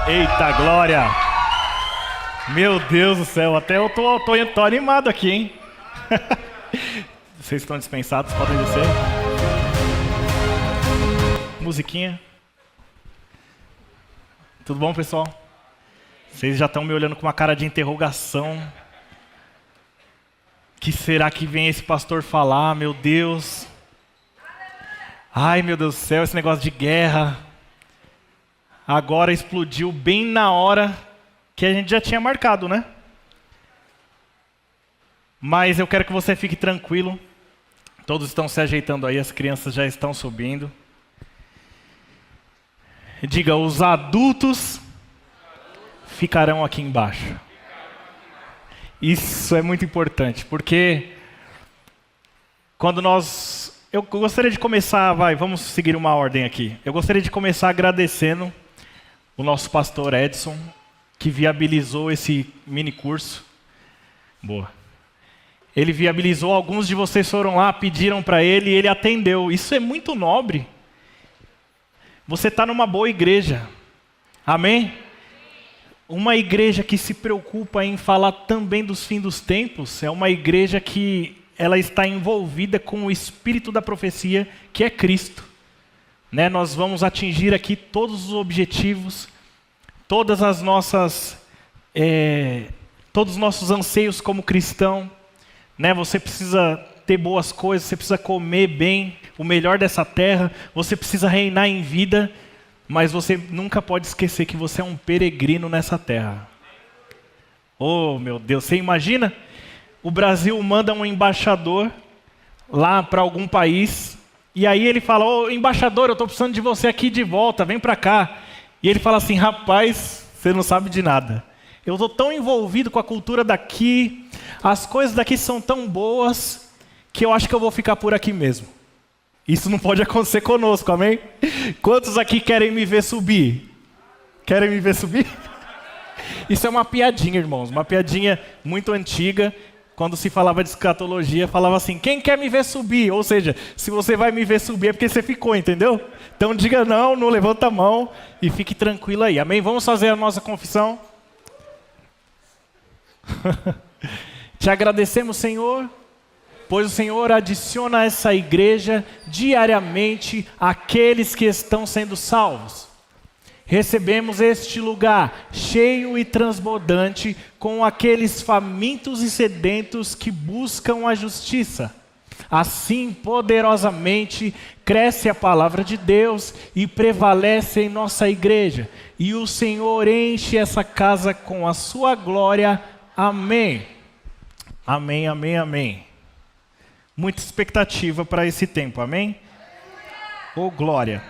Eita glória! Meu Deus do céu, até eu tô animado aqui, hein? Vocês estão dispensados, podem descer. Musiquinha. Tudo bom, pessoal? Vocês já estão me olhando com uma cara de interrogação. Que será que vem esse pastor falar, meu Deus? Ai, meu Deus do céu, esse negócio de guerra. Agora explodiu bem na hora que a gente já tinha marcado, né? Mas eu quero que você fique tranquilo. Todos estão se ajeitando aí, as crianças já estão subindo. Diga, os adultos ficarão aqui embaixo. Isso é muito importante, porque quando eu gostaria de começar, vamos seguir uma ordem aqui. Eu gostaria de começar agradecendo o nosso pastor Edson, que viabilizou esse mini curso. Boa. Ele viabilizou, alguns de vocês foram lá, pediram para ele e ele atendeu. Isso é muito nobre. Você está numa boa igreja. Amém? Uma igreja que se preocupa em falar também dos fins dos tempos, é uma igreja que ela está envolvida com o espírito da profecia, que é Cristo. Né? Nós vamos atingir aqui todos os objetivos, todos os nossos anseios como cristão. Né? Você precisa ter boas coisas, você precisa comer bem, o melhor dessa terra, você precisa reinar em vida, mas você nunca pode esquecer que você é um peregrino nessa terra. Oh, meu Deus, você imagina? O Brasil manda um embaixador lá para algum país, e aí ele fala, ô embaixador, eu estou precisando de você aqui de volta, vem para cá. E ele fala assim, rapaz, você não sabe de nada. Eu estou tão envolvido com a cultura daqui, as coisas daqui são tão boas, que eu acho que eu vou ficar por aqui mesmo. Isso não pode acontecer conosco, amém? Quantos aqui querem me ver subir? Querem me ver subir? Isso é uma piadinha, irmãos, uma piadinha muito antiga. Quando se falava de escatologia, falava assim, quem quer me ver subir? Ou seja, se você vai me ver subir é porque você ficou, entendeu? Então diga não levanta a mão e fique tranquilo aí, amém? Vamos fazer a nossa confissão? Te agradecemos, Senhor, pois o Senhor adiciona a essa igreja diariamente aqueles que estão sendo salvos. Recebemos este lugar cheio e transbordante com aqueles famintos e sedentos que buscam a justiça. Assim, poderosamente, cresce a palavra de Deus e prevalece em nossa igreja. E o Senhor enche essa casa com a sua glória. Amém. Amém, amém, amém. Muita expectativa para esse tempo, amém? Oh, glória.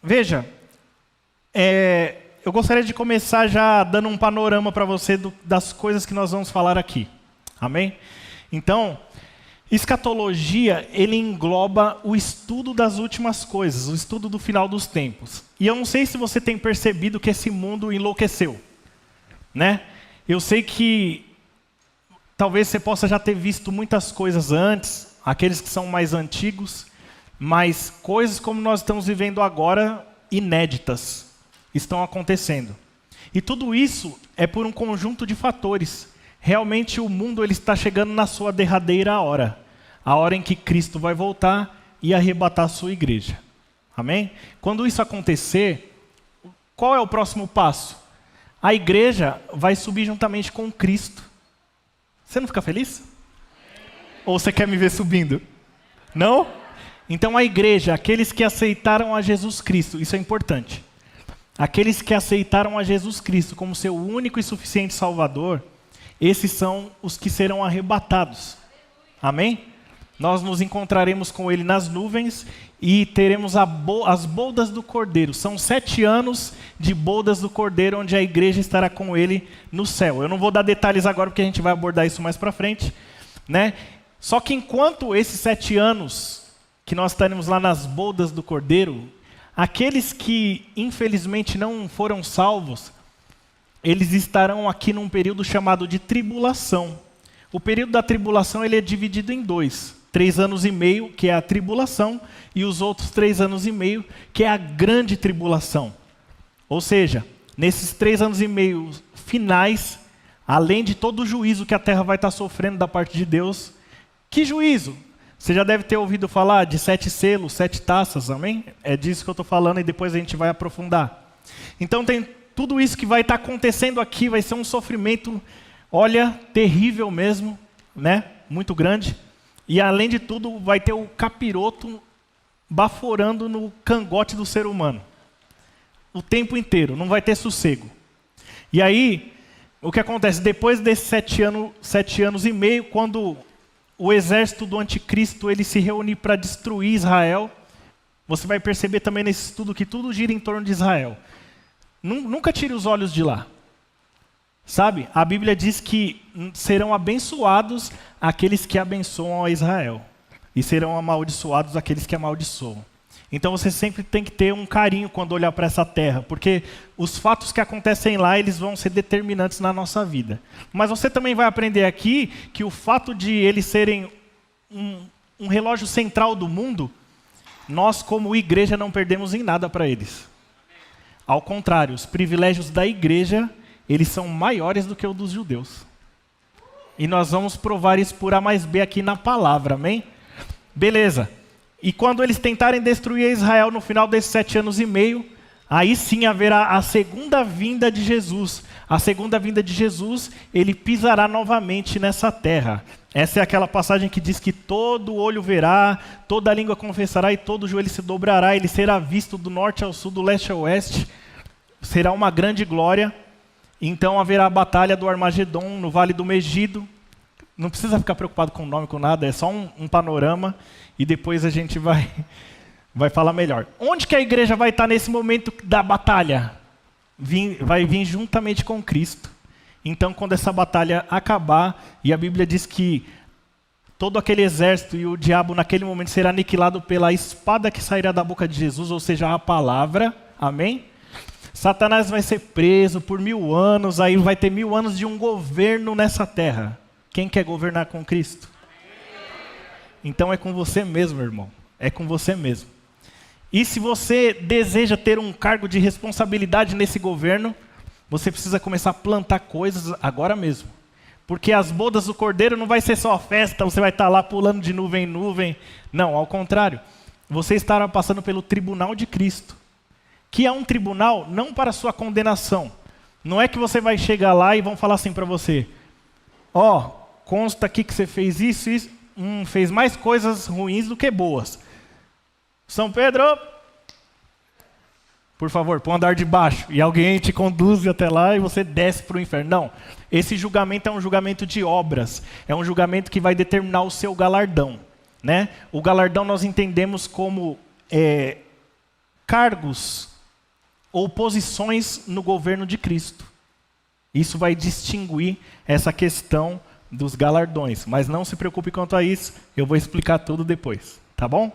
Veja. Eu gostaria de começar já dando um panorama para você das coisas que nós vamos falar aqui. Amém? Então, escatologia, ele engloba o estudo das últimas coisas, o estudo do final dos tempos. E eu não sei se você tem percebido que esse mundo enlouqueceu. Né? Eu sei que talvez você possa já ter visto muitas coisas antes, aqueles que são mais antigos, mas coisas como nós estamos vivendo agora, inéditas, estão acontecendo. E tudo isso é por um conjunto de fatores. Realmente o mundo ele está chegando na sua derradeira hora. A hora em que Cristo vai voltar e arrebatar a sua igreja. Amém? Quando isso acontecer, qual é o próximo passo? A igreja vai subir juntamente com Cristo. Você não fica feliz? Ou você quer me ver subindo? Não? Então a igreja, aqueles que aceitaram a Jesus Cristo, isso é importante. Aqueles que aceitaram a Jesus Cristo como seu único e suficiente Salvador, esses são os que serão arrebatados. Amém? Nós nos encontraremos com Ele nas nuvens e teremos as bodas do Cordeiro. São 7 anos de bodas do Cordeiro, onde a igreja estará com Ele no céu. Eu não vou dar detalhes agora, porque a gente vai abordar isso mais para frente. Né? Só que enquanto esses 7 anos que nós estaremos lá nas bodas do Cordeiro, aqueles que infelizmente não foram salvos, eles estarão aqui num período chamado de tribulação. O período da tribulação ele é dividido em 2. 3 anos e meio, que é a tribulação, e os outros 3 anos e meio, que é a grande tribulação. Ou seja, nesses 3 anos e meio finais, além de todo o juízo que a terra vai estar sofrendo da parte de Deus. Que juízo? Você já deve ter ouvido falar de 7 selos, 7 taças, amém? É disso que eu estou falando e depois a gente vai aprofundar. Então tem tudo isso que vai estar acontecendo aqui, vai ser um sofrimento, olha, terrível mesmo, né? Muito grande. E além de tudo, vai ter o capiroto baforando no cangote do ser humano. O tempo inteiro, não vai ter sossego. E aí, o que acontece? Depois desses 7 anos e meio, quando o exército do anticristo ele se reúne para destruir Israel, você vai perceber também nesse estudo que tudo gira em torno de Israel. Nunca tire os olhos de lá. Sabe? A Bíblia diz que serão abençoados aqueles que abençoam a Israel. E serão amaldiçoados aqueles que amaldiçoam. Então você sempre tem que ter um carinho quando olhar para essa terra, porque os fatos que acontecem lá, eles vão ser determinantes na nossa vida. Mas você também vai aprender aqui que o fato de eles serem um relógio central do mundo, nós como igreja não perdemos em nada para eles. Ao contrário, os privilégios da igreja, eles são maiores do que os dos judeus. E nós vamos provar isso por A mais B aqui na palavra, amém? Beleza. E quando eles tentarem destruir Israel no final desses 7 anos e meio, aí sim haverá a segunda vinda de Jesus. A segunda vinda de Jesus, ele pisará novamente nessa terra. Essa é aquela passagem que diz que todo olho verá, toda língua confessará e todo joelho se dobrará. Ele será visto do norte ao sul, do leste ao oeste. Será uma grande glória. Então haverá a batalha do Armagedon no Vale do Megido. Não precisa ficar preocupado com o nome, com nada, é só um panorama. E depois a gente vai falar melhor. Onde que a igreja vai estar nesse momento da batalha? Vai vir juntamente com Cristo. Então, quando essa batalha acabar, e a Bíblia diz que todo aquele exército e o diabo naquele momento será aniquilado pela espada que sairá da boca de Jesus, ou seja, a palavra, amém? Satanás vai ser preso por 1000 anos, aí vai ter 1000 anos de um governo nessa terra. Quem quer governar com Cristo? Então é com você mesmo, irmão. É com você mesmo. E se você deseja ter um cargo de responsabilidade nesse governo, você precisa começar a plantar coisas agora mesmo. Porque as bodas do Cordeiro não vai ser só festa, você vai estar lá pulando de nuvem em nuvem. Não, ao contrário. Você estará passando pelo tribunal de Cristo. Que é um tribunal não para sua condenação. Não é que você vai chegar lá e vão falar assim para você: ó, consta aqui que você fez isso, isso. Fez mais coisas ruins do que boas. São Pedro, por favor, para o andar de baixo. E alguém te conduz até lá e você desce para o inferno. Não, esse julgamento é um julgamento de obras. É um julgamento que vai determinar o seu galardão. Né? O galardão nós entendemos como cargos ou posições no governo de Cristo. Isso vai distinguir essa questão dos galardões, mas não se preocupe quanto a isso, eu vou explicar tudo depois, tá bom?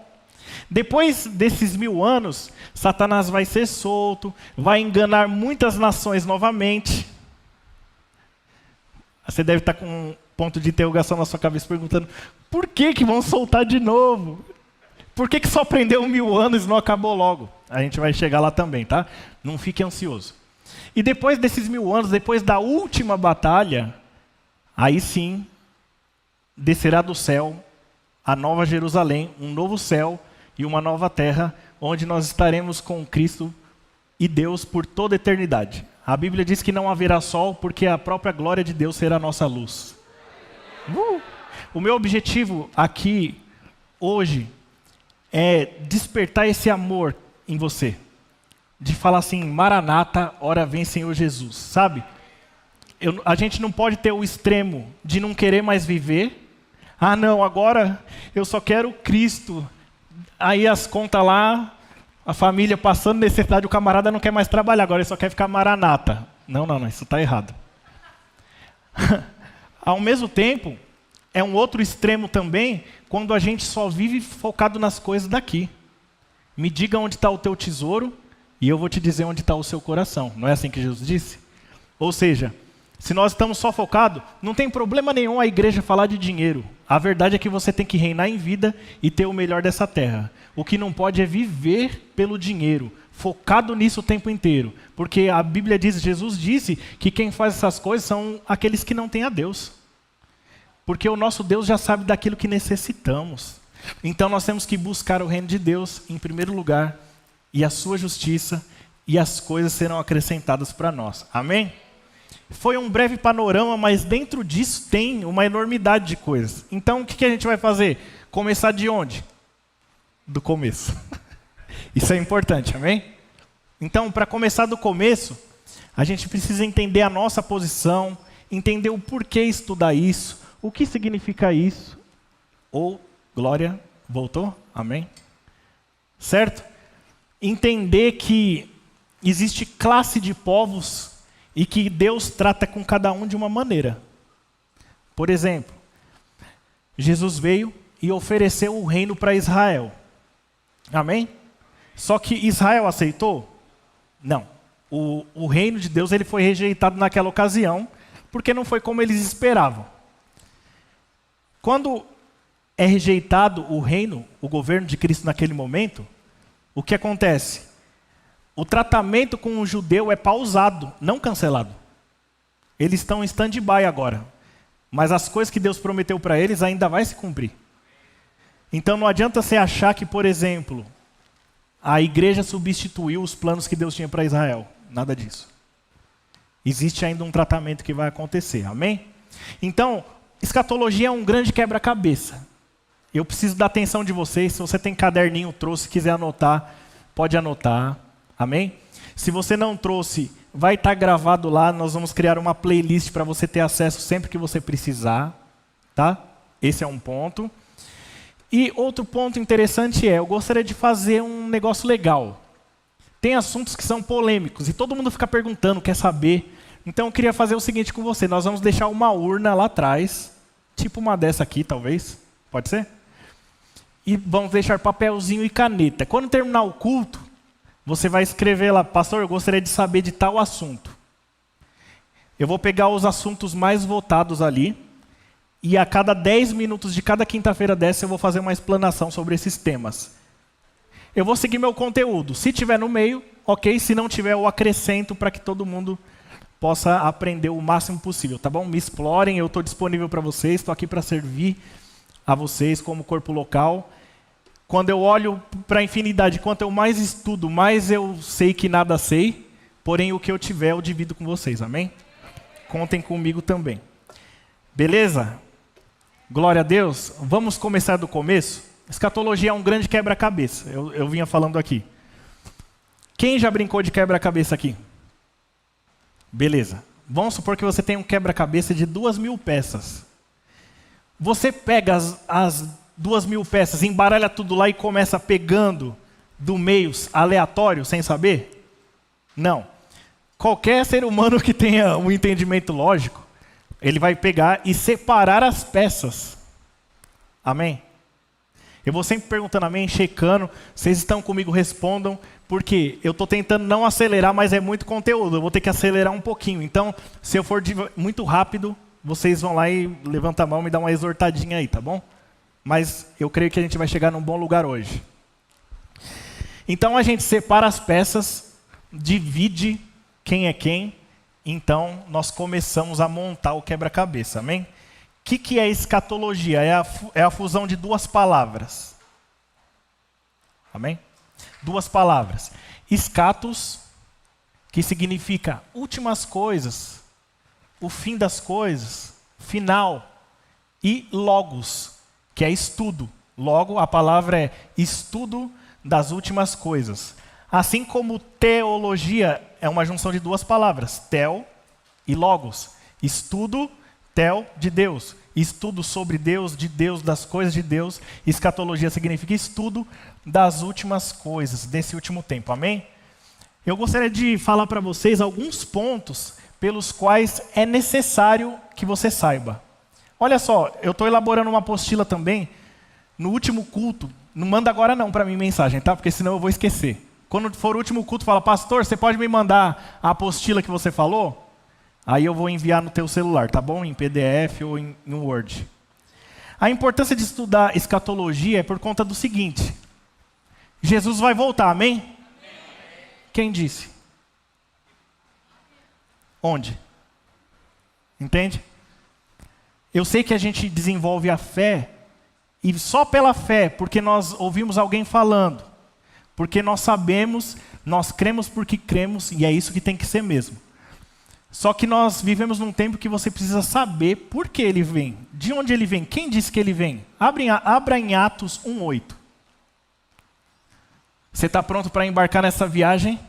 Depois desses 1000 anos, Satanás vai ser solto, vai enganar muitas nações novamente. Você deve estar com um ponto de interrogação na sua cabeça perguntando: por que vão soltar de novo? Por que só prendeu 1000 anos e não acabou logo? A gente vai chegar lá também, tá? Não fique ansioso. E depois desses 1000 anos, depois da última batalha, aí sim, descerá do céu a nova Jerusalém, um novo céu e uma nova terra, onde nós estaremos com Cristo e Deus por toda a eternidade. A Bíblia diz que não haverá sol, porque a própria glória de Deus será a nossa luz. O meu objetivo aqui, hoje, é despertar esse amor em você. De falar assim: Maranata, ora vem Senhor Jesus, sabe? A gente não pode ter o extremo de não querer mais viver. Ah, não, agora eu só quero Cristo. Aí as contas lá, a família passando necessidade, o camarada não quer mais trabalhar, agora ele só quer ficar maranata. Não, isso está errado. Ao mesmo tempo, é um outro extremo também, quando a gente só vive focado nas coisas daqui. Me diga onde está o teu tesouro e eu vou te dizer onde está o seu coração. Não é assim que Jesus disse? Ou seja, se nós estamos só focados, não tem problema nenhum a igreja falar de dinheiro. A verdade é que você tem que reinar em vida e ter o melhor dessa terra. O que não pode é viver pelo dinheiro, focado nisso o tempo inteiro. Porque a Bíblia diz, Jesus disse que quem faz essas coisas são aqueles que não têm a Deus. Porque o nosso Deus já sabe daquilo que necessitamos. Então nós temos que buscar o reino de Deus em primeiro lugar e a sua justiça, e as coisas serão acrescentadas para nós. Amém? Foi um breve panorama, mas dentro disso tem uma enormidade de coisas. Então o que a gente vai fazer? Começar de onde? Do começo. Isso é importante, amém? Então, para começar do começo, a gente precisa entender a nossa posição, entender o porquê estudar isso, o que significa isso. Ou, glória, voltou? Amém? Certo? Entender que existe classe de povos e que Deus trata com cada um de uma maneira. Por exemplo, Jesus veio e ofereceu o reino para Israel. Amém? Só que Israel aceitou? Não. O reino de Deus ele foi rejeitado naquela ocasião, porque não foi como eles esperavam. Quando é rejeitado o reino, o governo de Cristo naquele momento, o que acontece? O tratamento com o judeu é pausado, não cancelado. Eles estão em stand-by agora. Mas as coisas que Deus prometeu para eles ainda vai se cumprir. Então não adianta você achar que, por exemplo, a igreja substituiu os planos que Deus tinha para Israel. Nada disso. Existe ainda um tratamento que vai acontecer. Amém? Então, escatologia é um grande quebra-cabeça. Eu preciso da atenção de vocês. Se você tem caderninho, trouxe, quiser anotar, pode anotar. Amém? Se você não trouxe, vai estar gravado lá. Nós vamos criar uma playlist para você ter acesso sempre que você precisar. Tá? Esse é um ponto. E outro ponto interessante eu gostaria de fazer um negócio legal. Tem assuntos que são polêmicos e todo mundo fica perguntando, quer saber. Então eu queria fazer o seguinte com você. Nós vamos deixar uma urna lá atrás, tipo uma dessa aqui talvez. Pode ser? E vamos deixar papelzinho e caneta. Quando terminar o culto, você vai escrever lá, pastor, eu gostaria de saber de tal assunto. Eu vou pegar os assuntos mais votados ali, e a cada 10 minutos de cada quinta-feira dessa eu vou fazer uma explanação sobre esses temas. Eu vou seguir meu conteúdo. Se tiver no meio, ok. Se não tiver, eu acrescento para que todo mundo possa aprender o máximo possível, tá bom? Me explorem, eu estou disponível para vocês, estou aqui para servir a vocês como corpo local. Quando eu olho para a infinidade, quanto eu mais estudo, mais eu sei que nada sei, porém o que eu tiver eu divido com vocês, amém? Contem comigo também. Beleza? Glória a Deus. Vamos começar do começo? Escatologia é um grande quebra-cabeça, eu vinha falando aqui. Quem já brincou de quebra-cabeça aqui? Beleza. Vamos supor que você tem um quebra-cabeça de 2.000 peças. Você pega as 2.000 peças, embaralha tudo lá e começa pegando do meio aleatório, sem saber? Não. Qualquer ser humano que tenha um entendimento lógico, ele vai pegar e separar as peças. Amém? Eu vou sempre perguntando amém, checando. Vocês estão comigo, respondam. Porque eu estou tentando não acelerar, mas é muito conteúdo. Eu vou ter que acelerar um pouquinho. Então, se eu for muito rápido, vocês vão lá e levantam a mão e me dão uma exortadinha aí, tá bom? Mas eu creio que a gente vai chegar num bom lugar hoje. Então, a gente separa as peças, divide quem é quem. Então, nós começamos a montar o quebra-cabeça, amém? O que é escatologia? É a fusão de duas palavras. Amém? Duas palavras. Escatos, que significa últimas coisas, o fim das coisas, final. E logos, que é estudo. Logo, a palavra é estudo das últimas coisas. Assim como teologia é uma junção de duas palavras, tel e logos. Estudo, tel, de Deus. Estudo sobre Deus, de Deus, das coisas de Deus. Escatologia significa estudo das últimas coisas, desse último tempo. Amém? Eu gostaria de falar para vocês alguns pontos pelos quais é necessário que você saiba. Olha só, eu estou elaborando uma apostila também. No último culto, não manda agora não para mim mensagem, tá? Porque senão eu vou esquecer. Quando for o último culto, fala, pastor, você pode me mandar a apostila que você falou? Aí eu vou enviar no teu celular, tá bom? Em PDF ou em Word. A importância de estudar escatologia é por conta do seguinte. Jesus vai voltar, amém? Quem disse? Onde? Entende? Eu sei que a gente desenvolve a fé, e só pela fé, porque nós ouvimos alguém falando, porque nós sabemos, nós cremos porque cremos, e é isso que tem que ser mesmo. Só que nós vivemos num tempo que você precisa saber por que ele vem, de onde ele vem, quem disse que ele vem. Abra em Atos 1:8. Você está pronto para embarcar nessa viagem?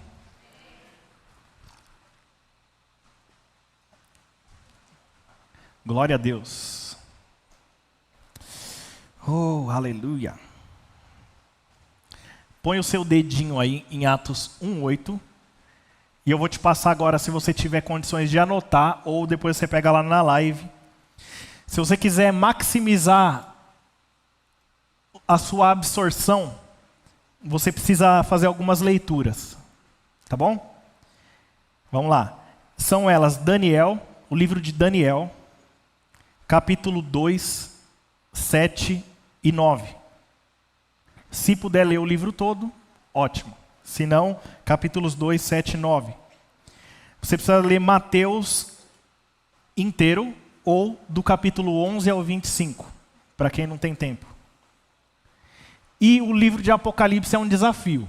Glória a Deus. Oh, aleluia. Põe o seu dedinho aí em Atos 1:8. E eu vou te passar agora, se você tiver condições de anotar, ou depois você pega lá na live. Se você quiser maximizar a sua absorção, você precisa fazer algumas leituras. Tá bom? Vamos lá. São elas Daniel, o livro de Daniel, capítulo 2, 7 e 9. Se puder ler o livro todo, ótimo. Se não, capítulos 2, 7 e 9. Você precisa ler Mateus inteiro, ou do capítulo 11 ao 25, para quem não tem tempo. E o livro de Apocalipse é um desafio.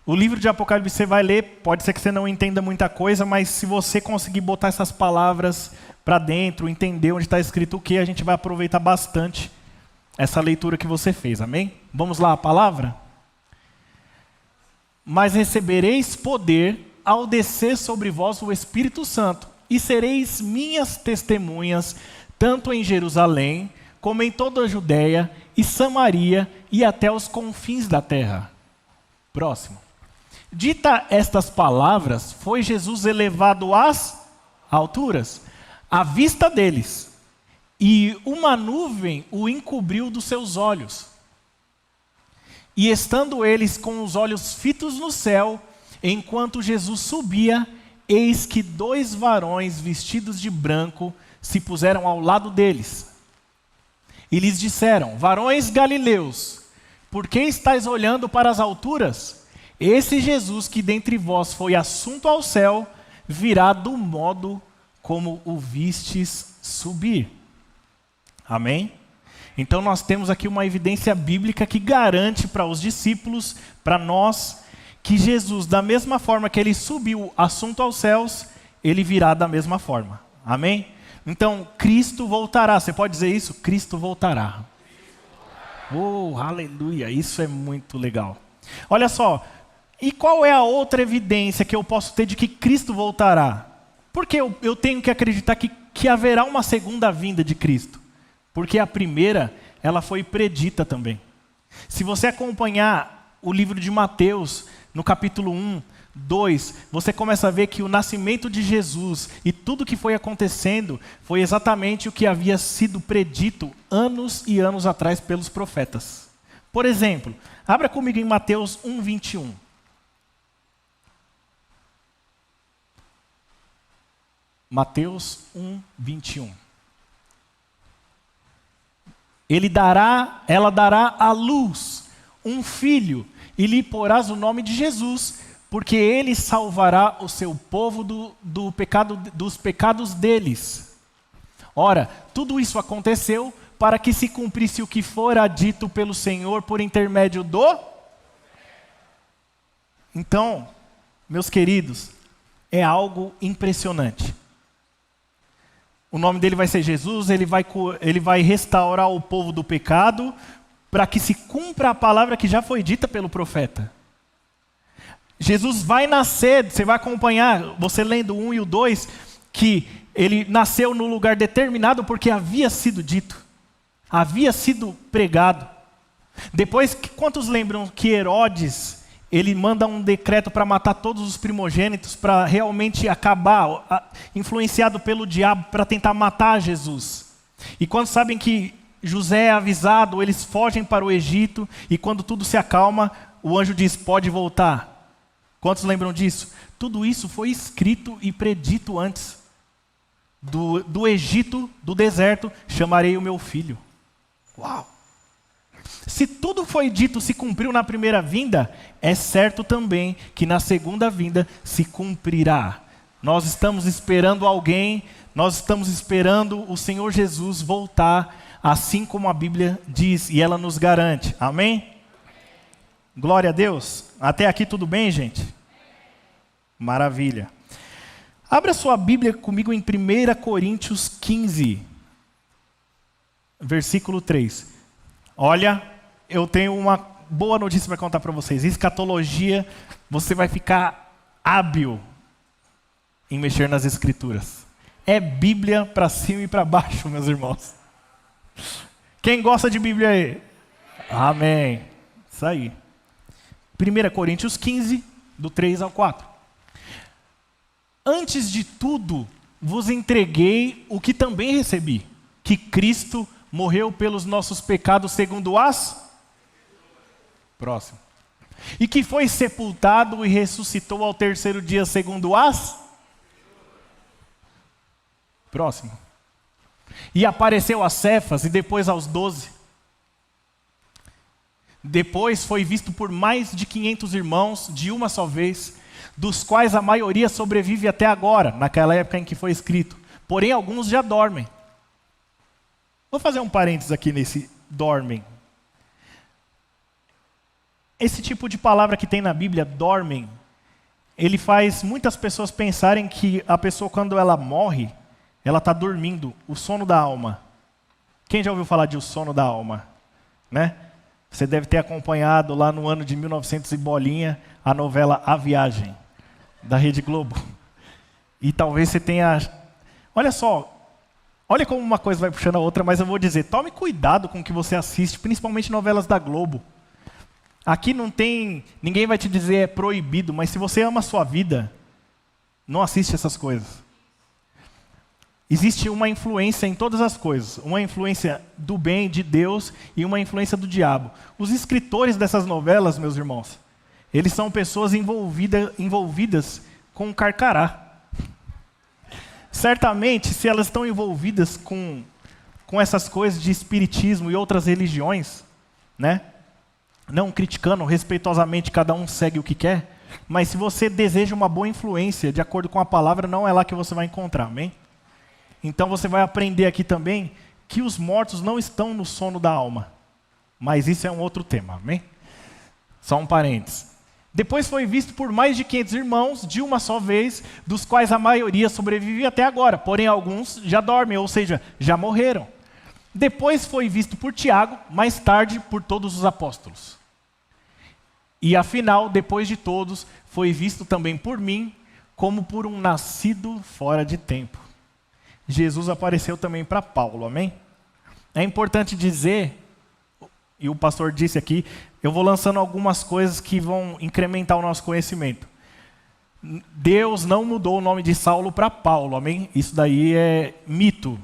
O livro de Apocalipse você vai ler, pode ser que você não entenda muita coisa, mas se você conseguir botar essas palavras para dentro, entender onde está escrito o que, a gente vai aproveitar bastante essa leitura que você fez, amém? Vamos lá, a palavra? Mas recebereis poder ao descer sobre vós o Espírito Santo, e sereis minhas testemunhas, tanto em Jerusalém, como em toda a Judéia e Samaria, e até os confins da terra. Próximo. Dita estas palavras, foi Jesus elevado às alturas, à vista deles, e uma nuvem o encobriu dos seus olhos. E estando eles com os olhos fitos no céu, enquanto Jesus subia, eis que 2 varões vestidos de branco se puseram ao lado deles. E lhes disseram: varões galileus, por que estáis olhando para as alturas? Esse Jesus que dentre vós foi assunto ao céu, virá do modo como o vistes subir. Amém? Então nós temos aqui uma evidência bíblica que garante para os discípulos, para nós, que Jesus, da mesma forma que ele subiu assunto aos céus, ele virá da mesma forma. Amém? Então, Cristo voltará. Você pode dizer isso? Cristo voltará. Oh, aleluia. Isso é muito legal. Olha só. E qual é a outra evidência que eu posso ter de que Cristo voltará? Porque eu tenho que acreditar que haverá uma segunda vinda de Cristo. Porque a primeira, ela foi predita também. Se você acompanhar o livro de Mateus, no capítulo 1, 2, você começa a ver que o nascimento de Jesus e tudo que foi acontecendo foi exatamente o que havia sido predito anos e anos atrás pelos profetas. Por exemplo, abra comigo em Mateus 1, 21. Mateus 1, 21. Ela dará à luz um filho, e lhe porás o nome de Jesus, porque ele salvará o seu povo dos pecados deles. Ora, tudo isso aconteceu para que se cumprisse o que fora dito pelo Senhor por intermédio do... Então, meus queridos, é algo impressionante. O nome dele vai ser Jesus, ele vai restaurar o povo do pecado, para que se cumpra a palavra que já foi dita pelo profeta. Jesus vai nascer, você vai acompanhar, você lendo o 1 e o 2, que ele nasceu no lugar determinado porque havia sido dito, havia sido pregado. Depois, quantos lembram que Herodes, ele manda um decreto para matar todos os primogênitos, para realmente acabar, influenciado pelo diabo, para tentar matar Jesus. E quando sabem que José é avisado, eles fogem para o Egito, e quando tudo se acalma, o anjo diz: pode voltar. Quantos lembram disso? Tudo isso foi escrito e predito antes. Do Egito, do deserto, chamarei o meu filho. Uau! Se tudo foi dito se cumpriu na primeira vinda, é certo também que na segunda vinda se cumprirá. Nós estamos esperando alguém, nós estamos esperando o Senhor Jesus voltar, assim como a Bíblia diz, e ela nos garante. Amém? Glória a Deus. Até aqui tudo bem, gente? Maravilha. Abra sua Bíblia comigo em 1 Coríntios 15, versículo 3. Olha, eu tenho uma boa notícia para contar para vocês. Escatologia, você vai ficar hábil em mexer nas Escrituras. É Bíblia para cima e para baixo, meus irmãos. Quem gosta de Bíblia aí? Amém. Isso aí. 1 Coríntios 15, do 3 ao 4. Antes de tudo, vos entreguei o que também recebi, que Cristo morreu pelos nossos pecados segundo as... Próximo. E que foi sepultado e ressuscitou ao terceiro dia segundo as... Próximo. E apareceu a Cefas e depois aos 12. Depois foi visto por mais de 500 irmãos de uma só vez, dos quais a maioria sobrevive até agora, naquela época em que foi escrito. Porém, alguns já dormem. Vou fazer um parênteses aqui nesse dormem. Esse tipo de palavra que tem na Bíblia, dormem, ele faz muitas pessoas pensarem que a pessoa, quando ela morre, ela está dormindo, o sono da alma. Quem já ouviu falar de o sono da alma? Né? Você deve ter acompanhado lá no ano de 1900 e bolinha a novela A Viagem, da Rede Globo. E talvez você tenha... Olha só, olha como uma coisa vai puxando a outra, mas eu vou dizer, tome cuidado com o que você assiste, principalmente novelas da Globo. Aqui não tem... Ninguém vai te dizer é proibido, mas se você ama a sua vida, não assiste essas coisas. Existe uma influência em todas as coisas. Uma influência do bem, de Deus, e uma influência do diabo. Os escritores dessas novelas, meus irmãos, eles são pessoas envolvidas com o carcará. Certamente, se elas estão envolvidas com essas coisas de espiritismo e outras religiões, né? Não criticando, respeitosamente, cada um segue o que quer, mas se você deseja uma boa influência, de acordo com a palavra, não é lá que você vai encontrar, amém? Então você vai aprender aqui também que os mortos não estão no sono da alma. Mas isso é um outro tema, amém? Só um parênteses. Depois foi visto por mais de 500 irmãos de uma só vez, dos quais a maioria sobrevive até agora. Porém, alguns já dormem, ou seja, já morreram. Depois foi visto por Tiago, mais tarde por todos os apóstolos. E afinal, depois de todos, foi visto também por mim, como por um nascido fora de tempo. Jesus apareceu também para Paulo, amém? É importante dizer, e o pastor disse aqui, eu vou lançando algumas coisas que vão incrementar o nosso conhecimento. Deus não mudou o nome de Saulo para Paulo, amém? Isso daí é mito.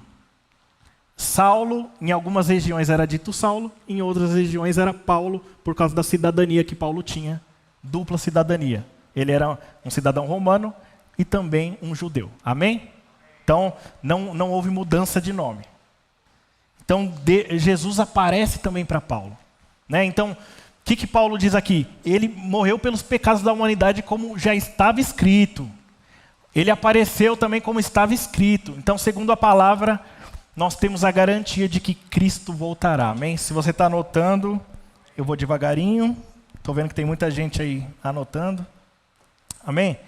Saulo, em algumas regiões era dito Saulo, em outras regiões era Paulo, por causa da cidadania que Paulo tinha, dupla cidadania. Ele era um cidadão romano e também um judeu, amém? Então, não houve mudança de nome. Então, Jesus aparece também para Paulo. Né? Então, o que Paulo diz aqui? Ele morreu pelos pecados da humanidade como já estava escrito. Ele apareceu também como estava escrito. Então, segundo a palavra, nós temos a garantia de que Cristo voltará. Amém? Se você está anotando, eu vou devagarinho. Estou vendo que tem muita gente aí anotando. Amém?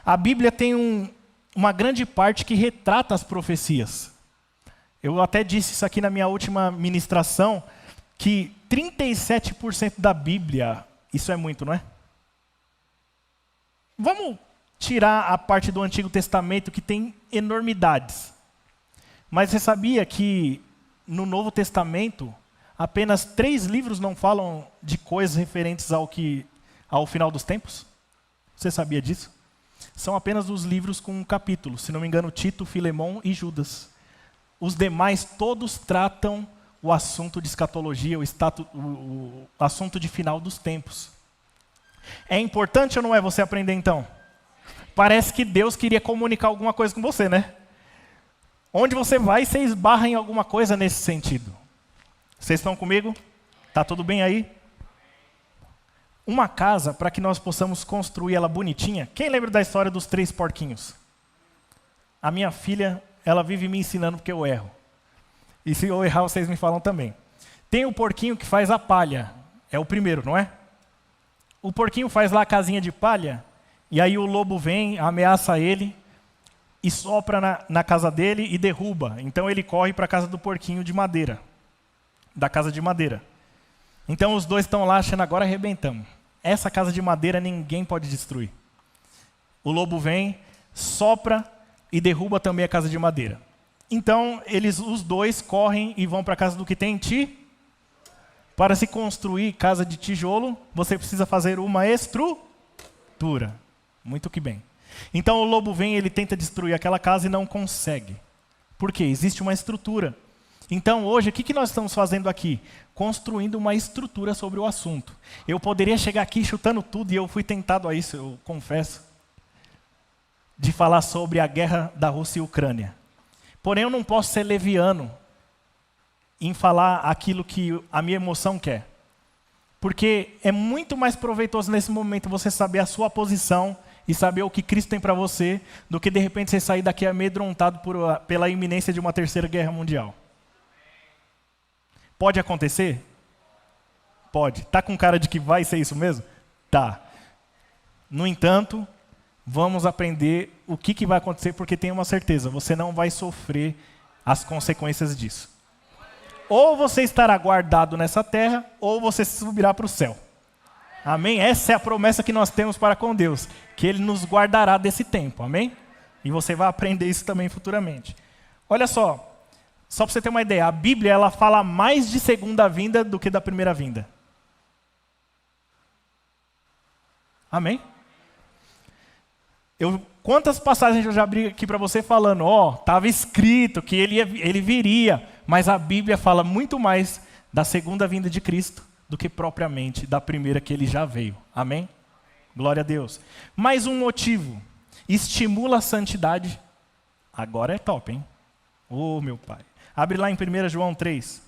A Bíblia tem uma grande parte que retrata as profecias. Eu até disse isso aqui na minha última ministração, que 37% da Bíblia, isso é muito, não é? Vamos tirar a parte do Antigo Testamento que tem enormidades. Mas você sabia que no Novo Testamento, apenas 3 livros não falam de coisas referentes ao final dos tempos? Você sabia disso? São apenas os livros com um capítulo, se não me engano, Tito, Filemão e Judas. Os demais todos tratam o assunto de escatologia, o assunto de final dos tempos. É importante ou não é você aprender então? Parece que Deus queria comunicar alguma coisa com você, né? Onde você vai, você esbarra em alguma coisa nesse sentido. Vocês estão comigo? Tá tudo bem aí? Uma casa, para que nós possamos construir ela bonitinha. Quem lembra da história dos 3 porquinhos? A minha filha, ela vive me ensinando porque eu erro. E se eu errar, vocês me falam também. Tem o porquinho que faz a palha. É o primeiro, não é? O porquinho faz lá a casinha de palha, e aí o lobo vem, ameaça ele, e sopra na casa dele e derruba. Então ele corre para a casa do porquinho de madeira. Da casa de madeira. Então os dois estão lá achando, agora arrebentamos. Essa casa de madeira ninguém pode destruir. O lobo vem, sopra e derruba também a casa de madeira. Então os dois correm e vão para a casa do que tem Para se construir casa de tijolo, você precisa fazer uma estrutura. Muito que bem. Então o lobo vem, ele tenta destruir aquela casa e não consegue. Por quê? Existe uma estrutura. Então hoje, o que nós estamos fazendo aqui? Construindo uma estrutura sobre o assunto. Eu poderia chegar aqui chutando tudo, e eu fui tentado a isso, eu confesso, de falar sobre a guerra da Rússia e Ucrânia. Porém, eu não posso ser leviano em falar aquilo que a minha emoção quer. Porque é muito mais proveitoso nesse momento você saber a sua posição e saber o que Cristo tem para você, do que de repente você sair daqui amedrontado pela iminência de uma 3ª guerra mundial. Pode acontecer? Pode. Tá com cara de que vai ser isso mesmo? Tá. No entanto, vamos aprender o que vai acontecer, porque tenho uma certeza, você não vai sofrer as consequências disso. Ou você estará guardado nessa terra, ou você subirá para o céu. Amém? Essa é a promessa que nós temos para com Deus, que Ele nos guardará desse tempo. Amém? E você vai aprender isso também futuramente. Olha só para você ter uma ideia, a Bíblia ela fala mais de segunda vinda do que da primeira vinda. Amém? Quantas passagens eu já abri aqui para você falando, estava escrito que ele viria, mas a Bíblia fala muito mais da segunda vinda de Cristo do que propriamente da primeira que ele já veio. Amém? Glória a Deus. Mais um motivo, estimula a santidade. Agora é top, hein? Meu Pai. Abre lá em 1 João 3.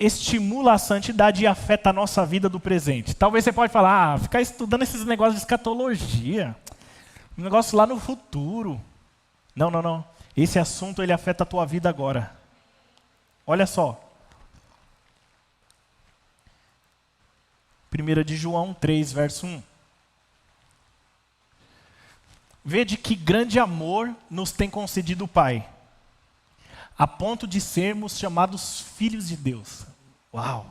Estimula a santidade e afeta a nossa vida do presente. Talvez você pode falar, ficar estudando esses negócios de escatologia, um negócio lá no futuro. Não. Esse assunto ele afeta a tua vida agora. Olha só. 1 de João 3, verso 1. Vede que grande amor nos tem concedido o Pai, a ponto de sermos chamados filhos de Deus. Uau!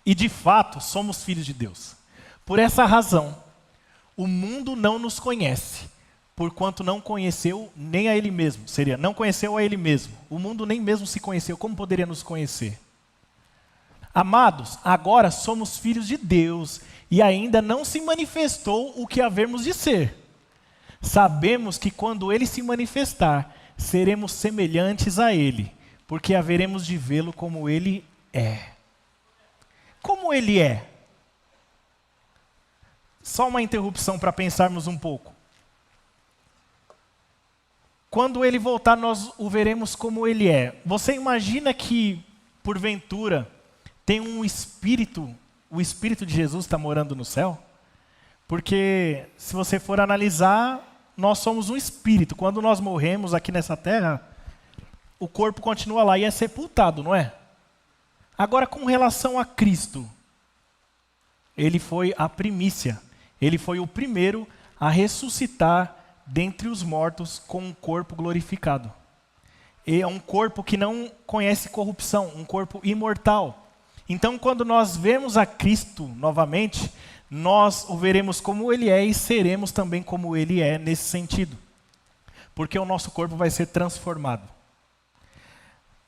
E de fato, somos filhos de Deus. Por essa razão, o mundo não nos conhece, porquanto não conheceu nem a Ele mesmo. Seria, não conheceu a Ele mesmo. O mundo nem mesmo se conheceu. Como poderia nos conhecer? Amados, agora somos filhos de Deus, e ainda não se manifestou o que havemos de ser. Sabemos que quando Ele se manifestar, seremos semelhantes a Ele, porque haveremos de vê-lo como Ele é. Como Ele é? Só uma interrupção para pensarmos um pouco. Quando Ele voltar, nós o veremos como Ele é. Você imagina que, porventura, tem um espírito, o Espírito de Jesus está morando no céu? Porque, se você for analisar, nós somos um espírito. Quando nós morremos aqui nessa terra, o corpo continua lá e é sepultado, não é? Agora, com relação a Cristo, Ele foi a primícia. Ele foi o primeiro a ressuscitar dentre os mortos com um corpo glorificado. E é um corpo que não conhece corrupção, um corpo imortal. Então, quando nós vemos a Cristo novamente, nós o veremos como Ele é e seremos também como Ele é nesse sentido. Porque o nosso corpo vai ser transformado.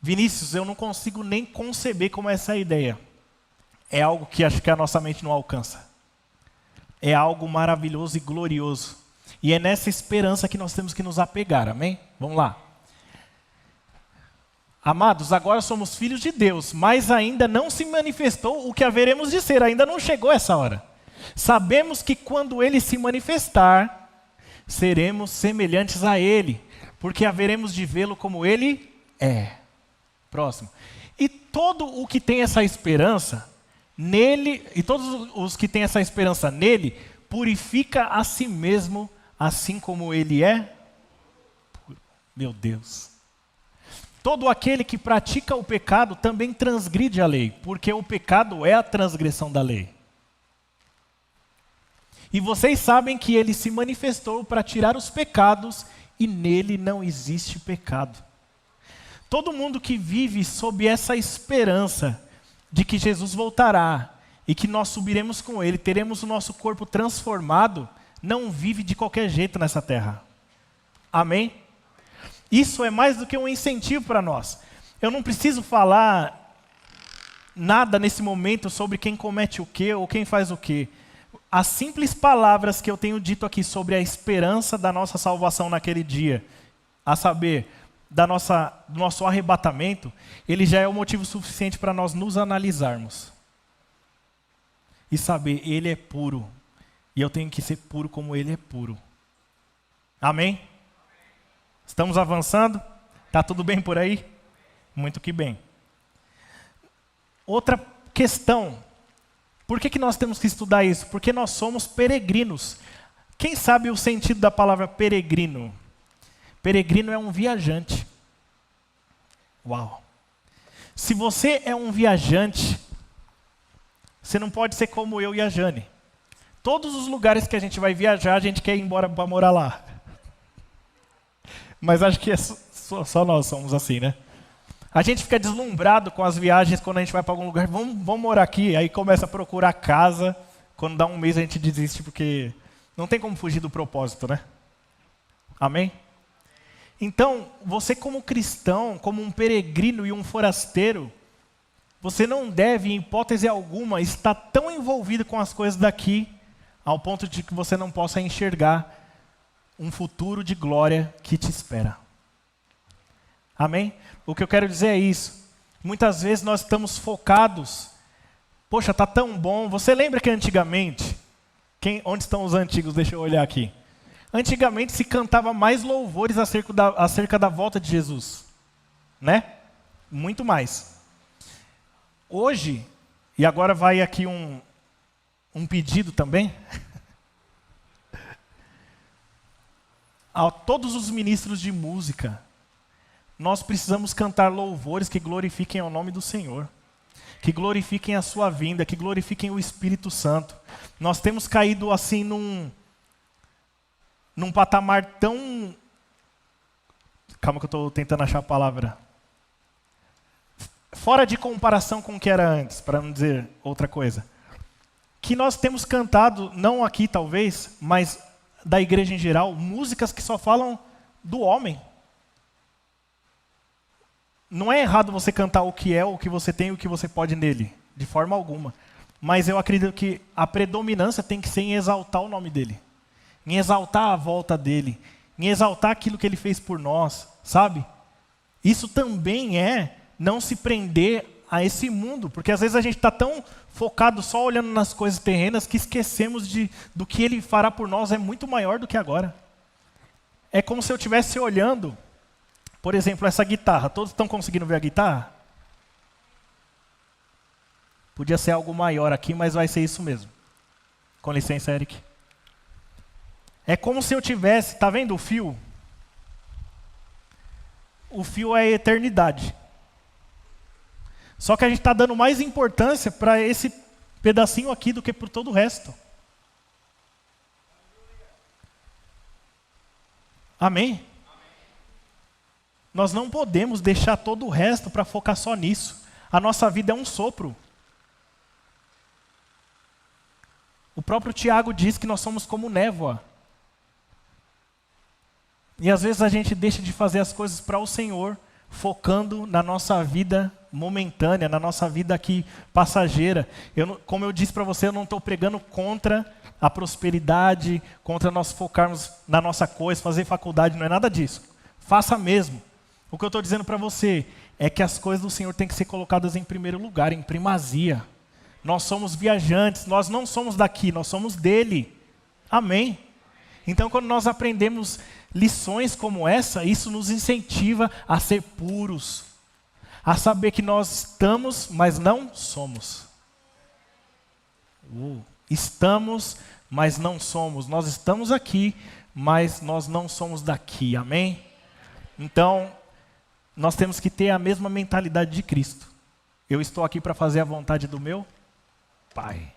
Vinícius, eu não consigo nem conceber como é essa ideia. É algo que acho que a nossa mente não alcança. É algo maravilhoso e glorioso. E é nessa esperança que nós temos que nos apegar, amém? Vamos lá. Amados, agora somos filhos de Deus, mas ainda não se manifestou o que haveremos de ser, ainda não chegou essa hora. Sabemos que quando Ele se manifestar, seremos semelhantes a Ele, porque haveremos de vê-lo como Ele é. Próximo. E todo o que tem essa esperança nele, e todos os que têm essa esperança nele, purifica a si mesmo, assim como ele é puro. Meu Deus. Todo aquele que pratica o pecado também transgride a lei, porque o pecado é a transgressão da lei. E vocês sabem que ele se manifestou para tirar os pecados, e nele não existe pecado. Todo mundo que vive sob essa esperança de que Jesus voltará e que nós subiremos com ele, teremos o nosso corpo transformado, não vive de qualquer jeito nessa terra. Amém? Isso é mais do que um incentivo para nós. Eu não preciso falar nada nesse momento sobre quem comete o quê ou quem faz o quê. As simples palavras que eu tenho dito aqui sobre a esperança da nossa salvação naquele dia, a saber, do nosso arrebatamento, ele já é o motivo suficiente para nós nos analisarmos. E saber, ele é puro. E eu tenho que ser puro como ele é puro. Amém? Estamos avançando? Está tudo bem por aí? Muito que bem. Outra questão. Por que nós temos que estudar isso? Porque nós somos peregrinos. Quem sabe o sentido da palavra peregrino? Peregrino é um viajante. Uau! Se você é um viajante, você não pode ser como eu e a Jane. Todos os lugares que a gente vai viajar, a gente quer ir embora para morar lá. Mas acho que só nós somos assim, né? A gente fica deslumbrado com as viagens quando a gente vai para algum lugar. Vamos morar aqui. Aí começa a procurar casa. Quando dá um mês a gente desiste porque não tem como fugir do propósito, né? Amém? Então, você como cristão, como um peregrino e um forasteiro, você não deve, em hipótese alguma, estar tão envolvido com as coisas daqui, ao ponto de que você não possa enxergar um futuro de glória que te espera. Amém? O que eu quero dizer é isso. Muitas vezes nós estamos focados. Poxa, está tão bom. Você lembra que antigamente, onde estão os antigos? Deixa eu olhar aqui. Antigamente se cantava mais louvores acerca da volta de Jesus. Né? Muito mais. Hoje, e agora vai aqui um pedido também. A todos os ministros de música, nós precisamos cantar louvores que glorifiquem ao nome do Senhor, que glorifiquem a sua vinda, que glorifiquem o Espírito Santo. Nós temos caído assim num patamar tão... Calma que eu estou tentando achar a palavra. Fora de comparação com o que era antes, para não dizer outra coisa. Que nós temos cantado, não aqui talvez, mas da igreja em geral, músicas que só falam do homem. Não é errado você cantar o que é, o que você tem e o que você pode nele, de forma alguma. Mas eu acredito que a predominância tem que ser em exaltar o nome dele, em exaltar a volta dele, em exaltar aquilo que ele fez por nós, sabe? Isso também é não se prender a esse mundo, porque às vezes a gente está tão focado só olhando nas coisas terrenas que esquecemos do que ele fará por nós é muito maior do que agora. É como se eu estivesse olhando, por exemplo, essa guitarra. Todos estão conseguindo ver a guitarra? Podia ser algo maior aqui, mas vai ser isso mesmo. Com licença, Eric. É como se eu tivesse, tá vendo o fio? O fio é a eternidade. Só que a gente está dando mais importância para esse pedacinho aqui do que por todo o resto. Amém? Nós não podemos deixar todo o resto para focar só nisso. A nossa vida é um sopro. O próprio Tiago diz que nós somos como névoa. E às vezes a gente deixa de fazer as coisas para o Senhor, focando na nossa vida momentânea, na nossa vida aqui passageira. Como eu disse para você, eu não estou pregando contra a prosperidade, contra nós focarmos na nossa coisa, fazer faculdade, não é nada disso. Faça mesmo. O que eu estou dizendo para você é que as coisas do Senhor têm que ser colocadas em primeiro lugar, em primazia. Nós somos viajantes, nós não somos daqui, nós somos dele. Amém? Então, quando nós aprendemos lições como essa, isso nos incentiva a ser puros, a saber que nós estamos, mas não somos. Estamos, mas não somos. Nós estamos aqui, mas nós não somos daqui. Amém? Então, nós temos que ter a mesma mentalidade de Cristo. Eu estou aqui para fazer a vontade do meu Pai.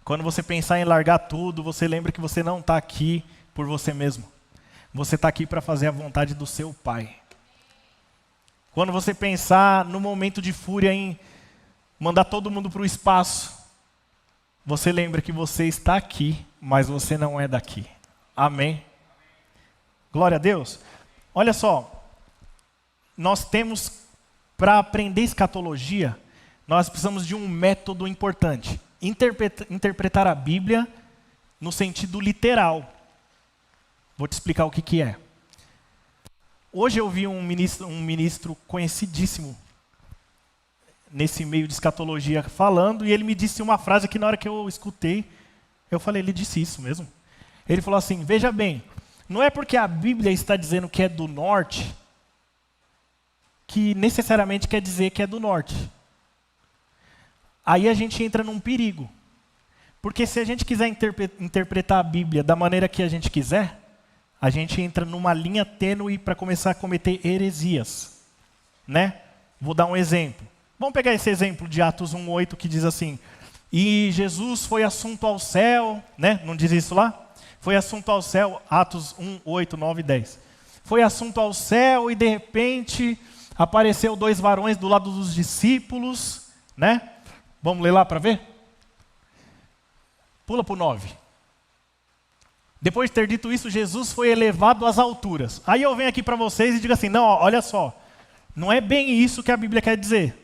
Quando você pensar em largar tudo, você lembra que você não está aqui por você mesmo. Você está aqui para fazer a vontade do seu Pai. Quando você pensar no momento de fúria em mandar todo mundo para o espaço, você lembra que você está aqui, mas você não é daqui. Amém? Glória a Deus. Olha só, nós temos, para aprender escatologia, nós precisamos de um método importante. Interpretar a Bíblia no sentido literal. Vou te explicar o que é. Hoje eu vi um ministro conhecidíssimo nesse meio de escatologia falando, e ele me disse uma frase que na hora que eu escutei, eu falei, ele disse isso mesmo. Ele falou assim, veja bem, não é porque a Bíblia está dizendo que é do norte, que necessariamente quer dizer que é do norte. Aí a gente entra num perigo. Porque se a gente quiser interpretar a Bíblia da maneira que a gente quiser, a gente entra numa linha tênue para começar a cometer heresias. Né? Vou dar um exemplo. Vamos pegar esse exemplo de Atos 1:8 que diz assim, e Jesus foi assunto ao céu, né? Não diz isso lá? Foi assunto ao céu, Atos 1:8, 9 e 10. Foi assunto ao céu e de repente apareceu 2 varões do lado dos discípulos, né? Vamos ler lá para ver? Pula para o 9. Depois de ter dito isso, Jesus foi elevado às alturas. Aí eu venho aqui para vocês e digo assim, não, olha só, não é bem isso que a Bíblia quer dizer.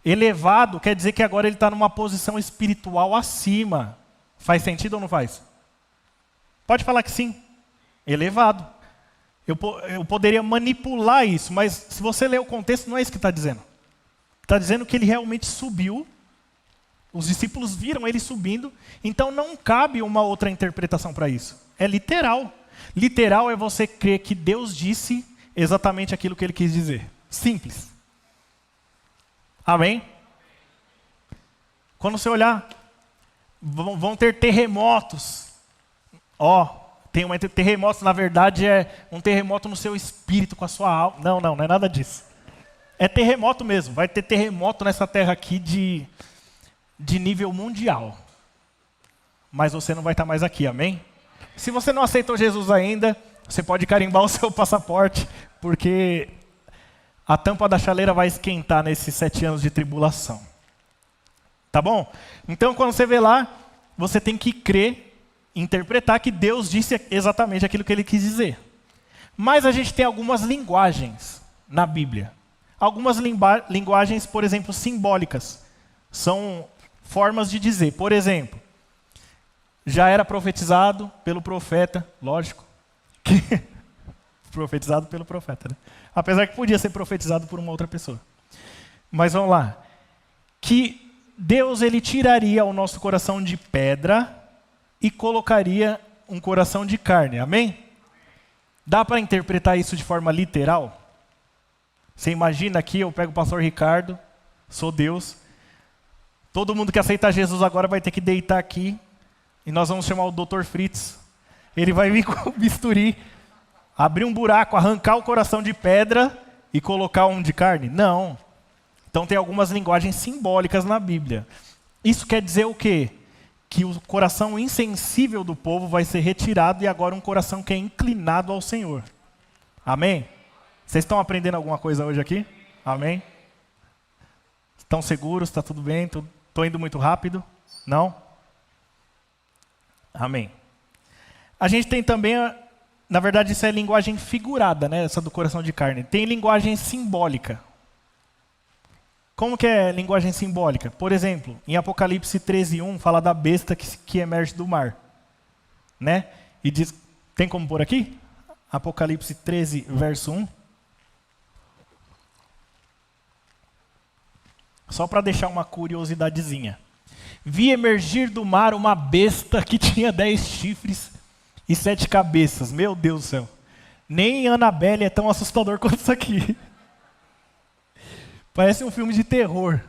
Elevado quer dizer que agora ele está numa posição espiritual acima. Faz sentido ou não faz? Pode falar que sim. Elevado. Eu poderia manipular isso, mas se você ler o contexto, não é isso que está dizendo. Está dizendo que ele realmente subiu. Os discípulos viram ele subindo. Então não cabe uma outra interpretação para isso. É literal. Literal é você crer que Deus disse exatamente aquilo que ele quis dizer. Simples. Amém? Quando você olhar, vão ter terremotos. Terremotos, na verdade, é um terremoto no seu espírito, com a sua alma. Não é nada disso. É terremoto mesmo. Vai ter terremoto nessa terra aqui de nível mundial. Mas você não vai estar mais aqui, amém? Se você não aceitou Jesus ainda, você pode carimbar o seu passaporte, porque a tampa da chaleira vai esquentar nesses 7 anos de tribulação. Tá bom? Então, quando você vê lá, você tem que crer, interpretar que Deus disse exatamente aquilo que ele quis dizer. Mas a gente tem algumas linguagens na Bíblia. Algumas linguagens, por exemplo, simbólicas. São formas de dizer. Por exemplo, já era profetizado pelo profeta, lógico. Profetizado pelo profeta, né? Apesar que podia ser profetizado por uma outra pessoa. Mas vamos lá. Que Deus ele tiraria o nosso coração de pedra e colocaria um coração de carne. Amém? Dá para interpretar isso de forma literal? Você imagina aqui, eu pego o pastor Ricardo, sou Deus. Todo mundo que aceitar Jesus agora vai ter que deitar aqui e nós vamos chamar o Dr. Fritz. Ele vai vir com o bisturi, abrir um buraco, arrancar o coração de pedra e colocar um de carne? Não. Então tem algumas linguagens simbólicas na Bíblia. Isso quer dizer o quê? Que o coração insensível do povo vai ser retirado e agora um coração que é inclinado ao Senhor. Amém? Vocês estão aprendendo alguma coisa hoje aqui? Amém? Estão seguros? Está tudo bem? Estou indo muito rápido? Não? Amém. A gente tem também, na verdade isso é linguagem figurada, né? Essa do coração de carne. Tem linguagem simbólica. Como que é linguagem simbólica? Por exemplo, em Apocalipse 13:1 fala da besta que emerge do mar. Né? E diz, tem como pôr aqui? Apocalipse 13, verso 1. Só para deixar uma curiosidadezinha. Vi emergir do mar uma besta que tinha 10 chifres e 7 cabeças. Meu Deus do céu. Nem Annabelle é tão assustador quanto isso aqui. Parece um filme de terror,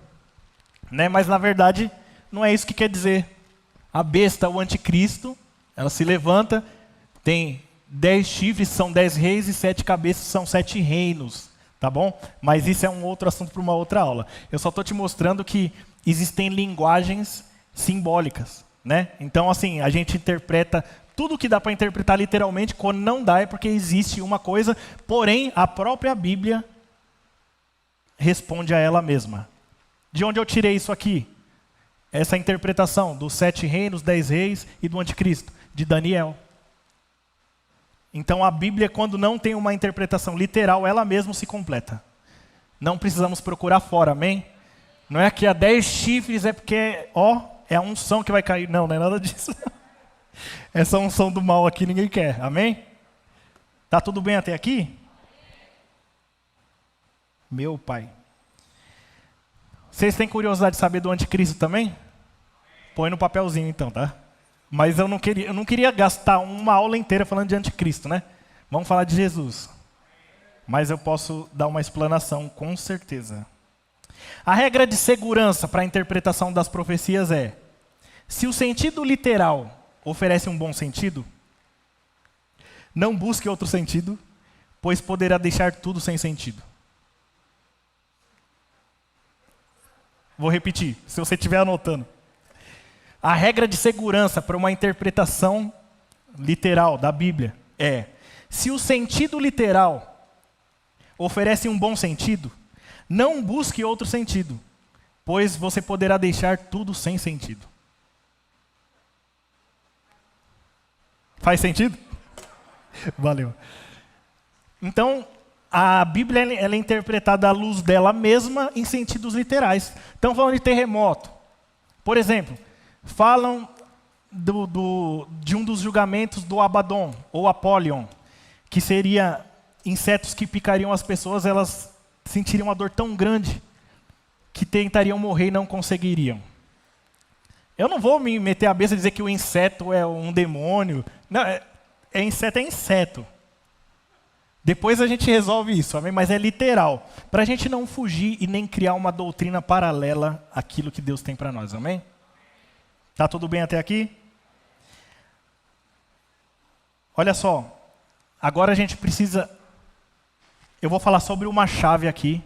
né? Mas na verdade não é isso que quer dizer. A besta, o anticristo, ela se levanta, tem 10 chifres, são 10 reis, e 7 cabeças, são 7 reinos, tá bom? Mas isso é um outro assunto para uma outra aula. Eu só estou te mostrando que existem linguagens simbólicas, né? Então, assim, a gente interpreta tudo que dá para interpretar literalmente. Quando não dá é porque existe uma coisa, porém a própria Bíblia responde a ela mesma. De onde eu tirei isso aqui? Essa interpretação dos 7 reinos, 10 reis e do anticristo, de Daniel. Então a Bíblia, quando não tem uma interpretação literal, ela mesma se completa. Não precisamos procurar fora, amém? Não é que há 10 chifres é porque, é a unção que vai cair. Não, não é nada disso. Essa unção do mal aqui ninguém quer, amém? Tá tudo bem até aqui? Meu pai. Vocês têm curiosidade de saber do anticristo também? Põe no papelzinho então, tá? Mas eu não queria gastar uma aula inteira falando de anticristo, né? Vamos falar de Jesus. Mas eu posso dar uma explanação, com certeza. A regra de segurança para a interpretação das profecias é: se o sentido literal oferece um bom sentido, não busque outro sentido, pois poderá deixar tudo sem sentido. Vou repetir, se você estiver anotando. A regra de segurança para uma interpretação literal da Bíblia é: se o sentido literal oferece um bom sentido, não busque outro sentido, pois você poderá deixar tudo sem sentido. Faz sentido? Valeu. Então, a Bíblia ela é interpretada à luz dela mesma em sentidos literais. Então, falando de terremoto. Por exemplo, falam de um dos julgamentos do Abaddon, ou Apollyon, que seria insetos que picariam as pessoas, elas sentiriam uma dor tão grande que tentariam morrer e não conseguiriam. Eu não vou me meter a besta e dizer que o inseto é um demônio. Não, inseto é inseto. Depois a gente resolve isso, amém? Mas é literal. Para a gente não fugir e nem criar uma doutrina paralela àquilo que Deus tem para nós, amém? Tá tudo bem até aqui? Olha só. Agora a gente precisa... Eu vou falar sobre uma chave aqui.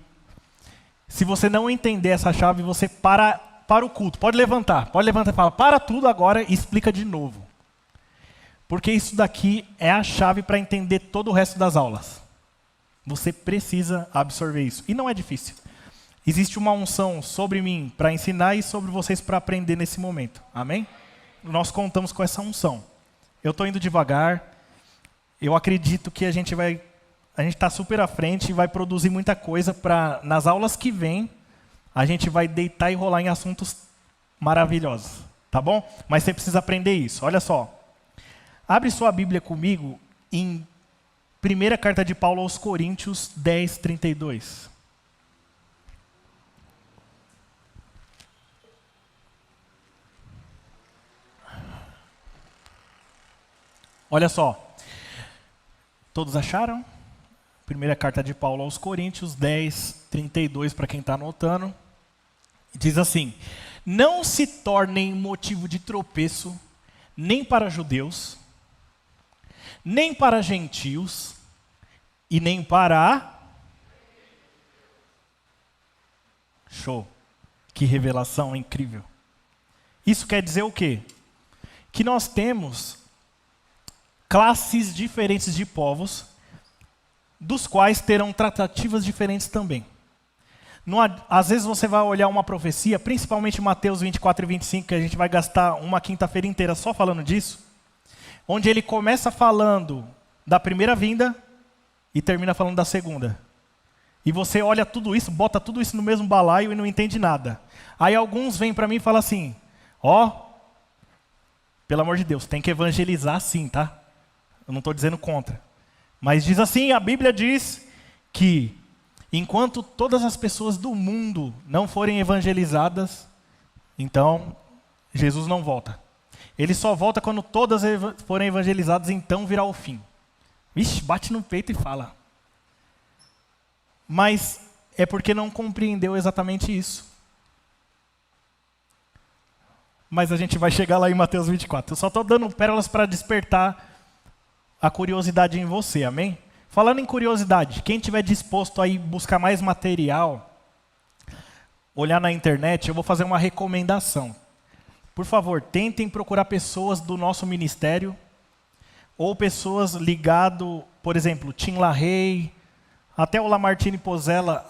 Se você não entender essa chave, você para o culto. Pode levantar e fala: para tudo agora e explica de novo. Porque isso daqui é a chave para entender todo o resto das aulas. Você precisa absorver isso. E não é difícil. Existe uma unção sobre mim para ensinar e sobre vocês para aprender nesse momento. Amém? Nós contamos com essa unção. Eu estou indo devagar. Eu acredito que a gente está super à frente e vai produzir muita coisa para, nas aulas que vêm, a gente vai deitar e rolar em assuntos maravilhosos. Tá bom? Mas você precisa aprender isso. Olha só. Abre sua Bíblia comigo em 1ª carta de Paulo aos Coríntios 10, 32. Olha só. Todos acharam? 1ª carta de Paulo aos Coríntios 10, 32, para quem está anotando. Diz assim: não se tornem motivo de tropeço, nem para judeus, nem para gentios, e nem para... Show. Que revelação incrível. Isso quer dizer o quê? Que nós temos classes diferentes de povos, dos quais terão tratativas diferentes também. Às vezes você vai olhar uma profecia, principalmente Mateus 24 e 25, que a gente vai gastar uma quinta-feira inteira só falando disso, onde ele começa falando da primeira vinda e termina falando da segunda. E você olha tudo isso, bota tudo isso no mesmo balaio e não entende nada. Aí alguns vêm para mim e falam assim: pelo amor de Deus, tem que evangelizar sim, tá? Eu não estou dizendo contra. Mas diz assim, a Bíblia diz que enquanto todas as pessoas do mundo não forem evangelizadas, então Jesus não volta. Ele só volta quando todas forem evangelizadas, então virá o fim. Vixe, bate no peito e fala. Mas é porque não compreendeu exatamente isso. Mas a gente vai chegar lá em Mateus 24. Eu só estou dando pérolas para despertar a curiosidade em você, amém? Falando em curiosidade, quem tiver disposto a ir buscar mais material, olhar na internet, eu vou fazer uma recomendação. Por favor, tentem procurar pessoas do nosso ministério, ou pessoas ligadas, por exemplo, Tim LaHaye, até o Lamartine Pozzella,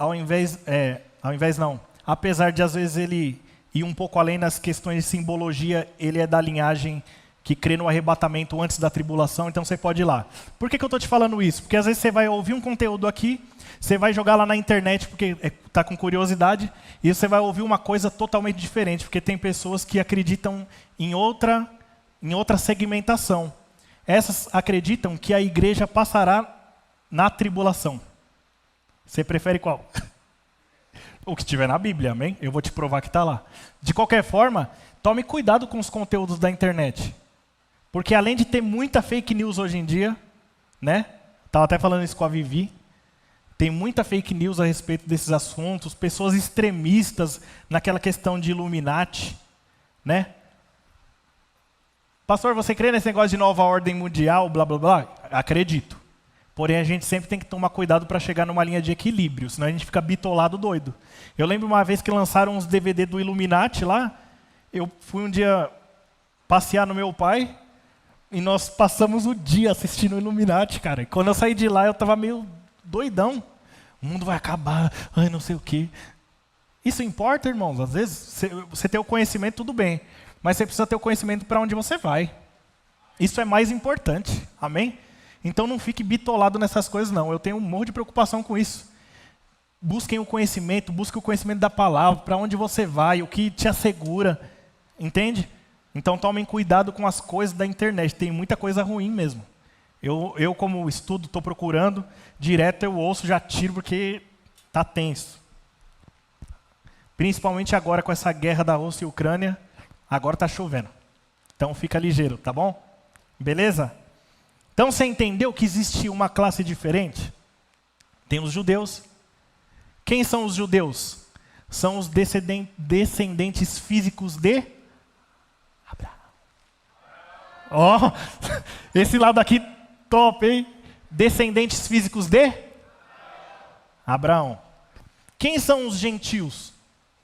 apesar de às vezes ele ir um pouco além nas questões de simbologia, ele é da linhagem que crê no arrebatamento antes da tribulação, então você pode ir lá. Por que eu estou te falando isso? Porque às vezes você vai ouvir um conteúdo aqui, você vai jogar lá na internet porque está com curiosidade, e você vai ouvir uma coisa totalmente diferente, porque tem pessoas que acreditam em outra segmentação. Essas acreditam que a igreja passará na tribulação. Você prefere qual? O que estiver na Bíblia, amém? Eu vou te provar que está lá. De qualquer forma, tome cuidado com os conteúdos da internet. Porque além de ter muita fake news hoje em dia, né? Estava até falando isso com a Vivi. Tem muita fake news a respeito desses assuntos, pessoas extremistas naquela questão de Illuminati, né? Pastor, você crê nesse negócio de nova ordem mundial, blá, blá, blá? Acredito. Porém, a gente sempre tem que tomar cuidado para chegar numa linha de equilíbrio, senão a gente fica bitolado doido. Eu lembro uma vez que lançaram uns DVD do Illuminati lá, eu fui um dia passear no meu pai, e nós passamos o dia assistindo o Illuminati, cara. E quando eu saí de lá, eu estava meio doidão. O mundo vai acabar, ai, não sei o quê. Isso importa, irmãos? Às vezes, você ter o conhecimento, tudo bem. Mas você precisa ter o conhecimento para onde você vai. Isso é mais importante, amém? Então não fique bitolado nessas coisas, não. Eu tenho um monte de preocupação com isso. Busquem o conhecimento da palavra, para onde você vai, o que te assegura, entende? Então tomem cuidado com as coisas da internet, tem muita coisa ruim mesmo. Eu como estudo, estou procurando, direto eu ouço, já tiro porque está tenso. Principalmente agora com essa guerra da Rússia e Ucrânia, agora está chovendo. Então fica ligeiro, tá bom? Beleza? Então você entendeu que existe uma classe diferente? Tem os judeus. Quem são os judeus? São os descendentes físicos de Abraão. Ó, esse lado aqui top, hein? Descendentes físicos de Abraão. Quem são os gentios?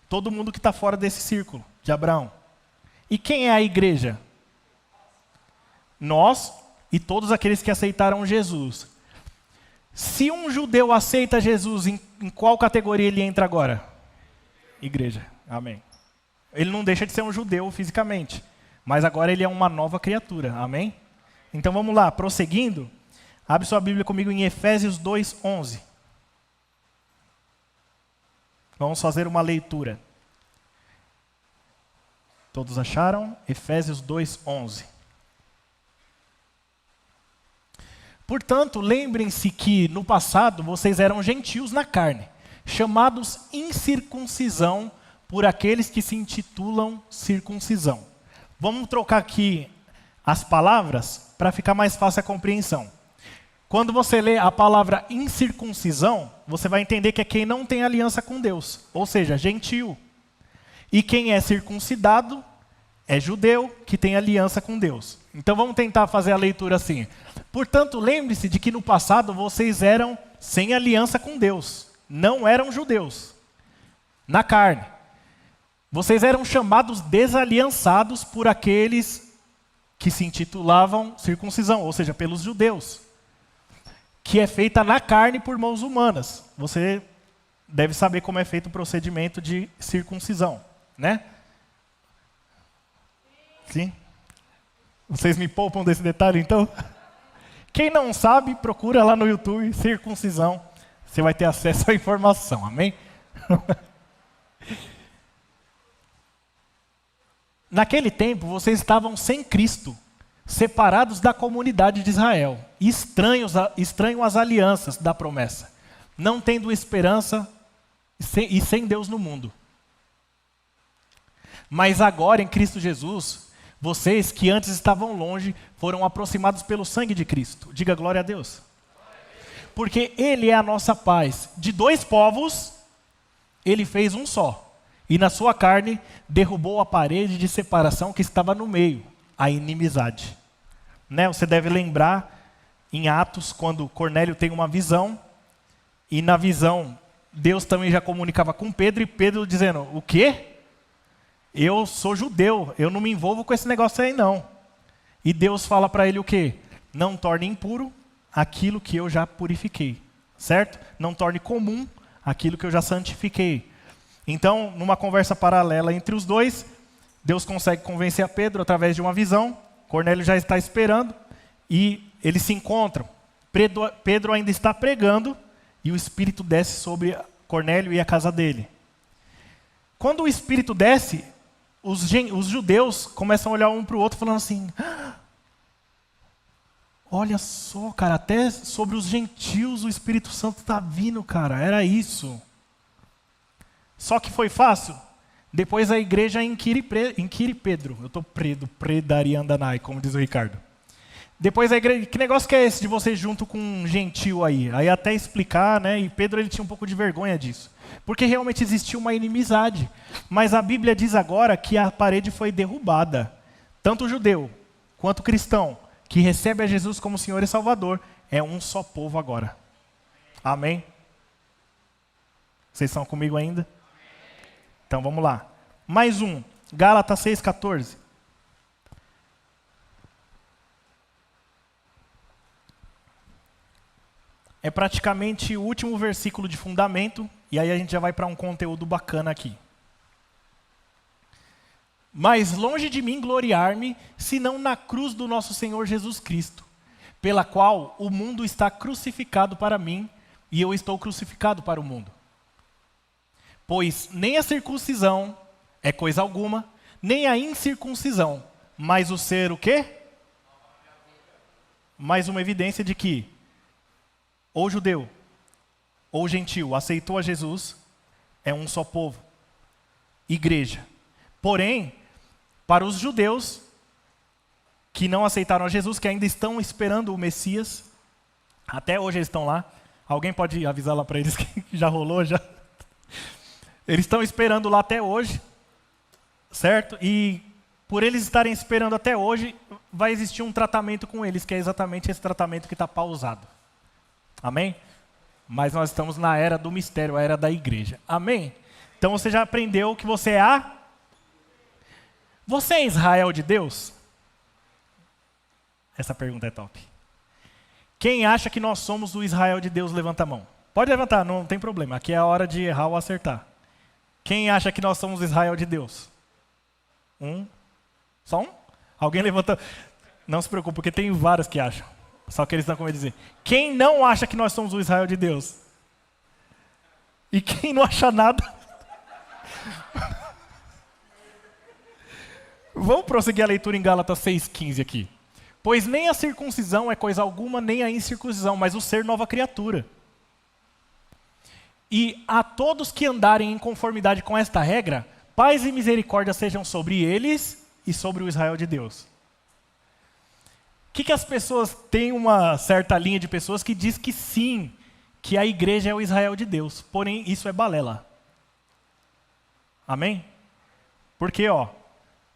Todo mundo que está fora desse círculo de Abraão. E quem é a igreja? Nós e todos aqueles que aceitaram Jesus. Se um judeu aceita Jesus, em qual categoria ele entra agora? Igreja. Amém. Ele não deixa de ser um judeu fisicamente, mas agora ele é uma nova criatura. Amém? Então vamos lá, prosseguindo. Abre sua Bíblia comigo em Efésios 2:11. Vamos fazer uma leitura. Todos acharam? Efésios 2:11. Portanto, lembrem-se que no passado vocês eram gentios na carne, chamados incircuncisão por aqueles que se intitulam circuncisão. Vamos trocar aqui as palavras para ficar mais fácil a compreensão. Quando você lê a palavra incircuncisão, você vai entender que é quem não tem aliança com Deus, ou seja, gentio. E quem é circuncidado é judeu que tem aliança com Deus. Então vamos tentar fazer a leitura assim. Portanto, lembre-se de que no passado vocês eram sem aliança com Deus. Não eram judeus. Na carne. Vocês eram chamados desaliançados por aqueles que se intitulavam circuncisão, ou seja, pelos judeus. Que é feita na carne por mãos humanas. Você deve saber como é feito o procedimento de circuncisão, né? Sim? Vocês me poupam desse detalhe, então? Quem não sabe, procura lá no YouTube, circuncisão. Você vai ter acesso à informação, amém? Naquele tempo, vocês estavam sem Cristo, separados da comunidade de Israel, estranhos às alianças da promessa, não tendo esperança e sem Deus no mundo. Mas agora, em Cristo Jesus, vocês que antes estavam longe, foram aproximados pelo sangue de Cristo. Diga glória a Deus. Porque ele é a nossa paz. De dois povos, ele fez um só. E na sua carne, derrubou a parede de separação que estava no meio, a inimizade. Né? Você deve lembrar em Atos, quando Cornélio tem uma visão, e na visão, Deus também já comunicava com Pedro, e Pedro dizendo, o quê? Eu sou judeu, eu não me envolvo com esse negócio aí não. E Deus fala para ele o quê? Não torne impuro aquilo que eu já purifiquei, certo? Não torne comum aquilo que eu já santifiquei. Então, numa conversa paralela entre os dois, Deus consegue convencer a Pedro através de uma visão. Cornélio já está esperando e eles se encontram. Pedro ainda está pregando e o Espírito desce sobre Cornélio e a casa dele. Quando o Espírito desce, os judeus começam a olhar um para o outro falando assim, olha só, cara, até sobre os gentios o Espírito Santo está vindo, cara, era isso. Só que foi fácil. Depois a igreja inquire Pedro. Eu estou predariandanai, como diz o Ricardo. Depois a igreja, que negócio que é esse de você junto com um gentil aí? Aí até explicar, né? E Pedro ele tinha um pouco de vergonha disso. Porque realmente existia uma inimizade. Mas a Bíblia diz agora que a parede foi derrubada. Tanto o judeu quanto o cristão que recebe a Jesus como Senhor e Salvador é um só povo agora. Amém? Vocês estão comigo ainda? Então vamos lá. Mais um. Gálatas 6,14. É praticamente o último versículo de fundamento, e aí a gente já vai para um conteúdo bacana aqui. Mas longe de mim gloriar-me, senão na cruz do nosso Senhor Jesus Cristo, pela qual o mundo está crucificado para mim, e eu estou crucificado para o mundo. Pois nem a circuncisão é coisa alguma, nem a incircuncisão, mas o ser o quê? Mais uma evidência de que ou judeu ou gentil aceitou a Jesus, é um só povo, igreja. Porém, para os judeus que não aceitaram a Jesus, que ainda estão esperando o Messias, até hoje eles estão lá, alguém pode avisar lá para eles que já rolou já? Eles estão esperando lá até hoje, certo? E por eles estarem esperando até hoje, vai existir um tratamento com eles, que é exatamente esse tratamento que está pausado. Amém? Mas nós estamos na era do mistério, a era da igreja. Amém? Então você já aprendeu que você é Você é Israel de Deus? Essa pergunta é top. Quem acha que nós somos o Israel de Deus, levanta a mão. Pode levantar, não tem problema. Aqui é a hora de errar ou acertar. Quem acha que nós somos Israel de Deus? Só um? Alguém levanta? Não se preocupe, porque tem vários que acham. Só que eles estão com medo de dizer. Quem não acha que nós somos o Israel de Deus? E quem não acha nada? Vamos prosseguir a leitura em Gálatas 6,15 aqui. Pois nem a circuncisão é coisa alguma, nem a incircuncisão, mas o ser nova criatura. E a todos que andarem em conformidade com esta regra, paz e misericórdia sejam sobre eles e sobre o Israel de Deus. O que as pessoas têm uma certa linha de pessoas que diz que sim, que a igreja é o Israel de Deus. Porém, isso é balela. Amém? Porque,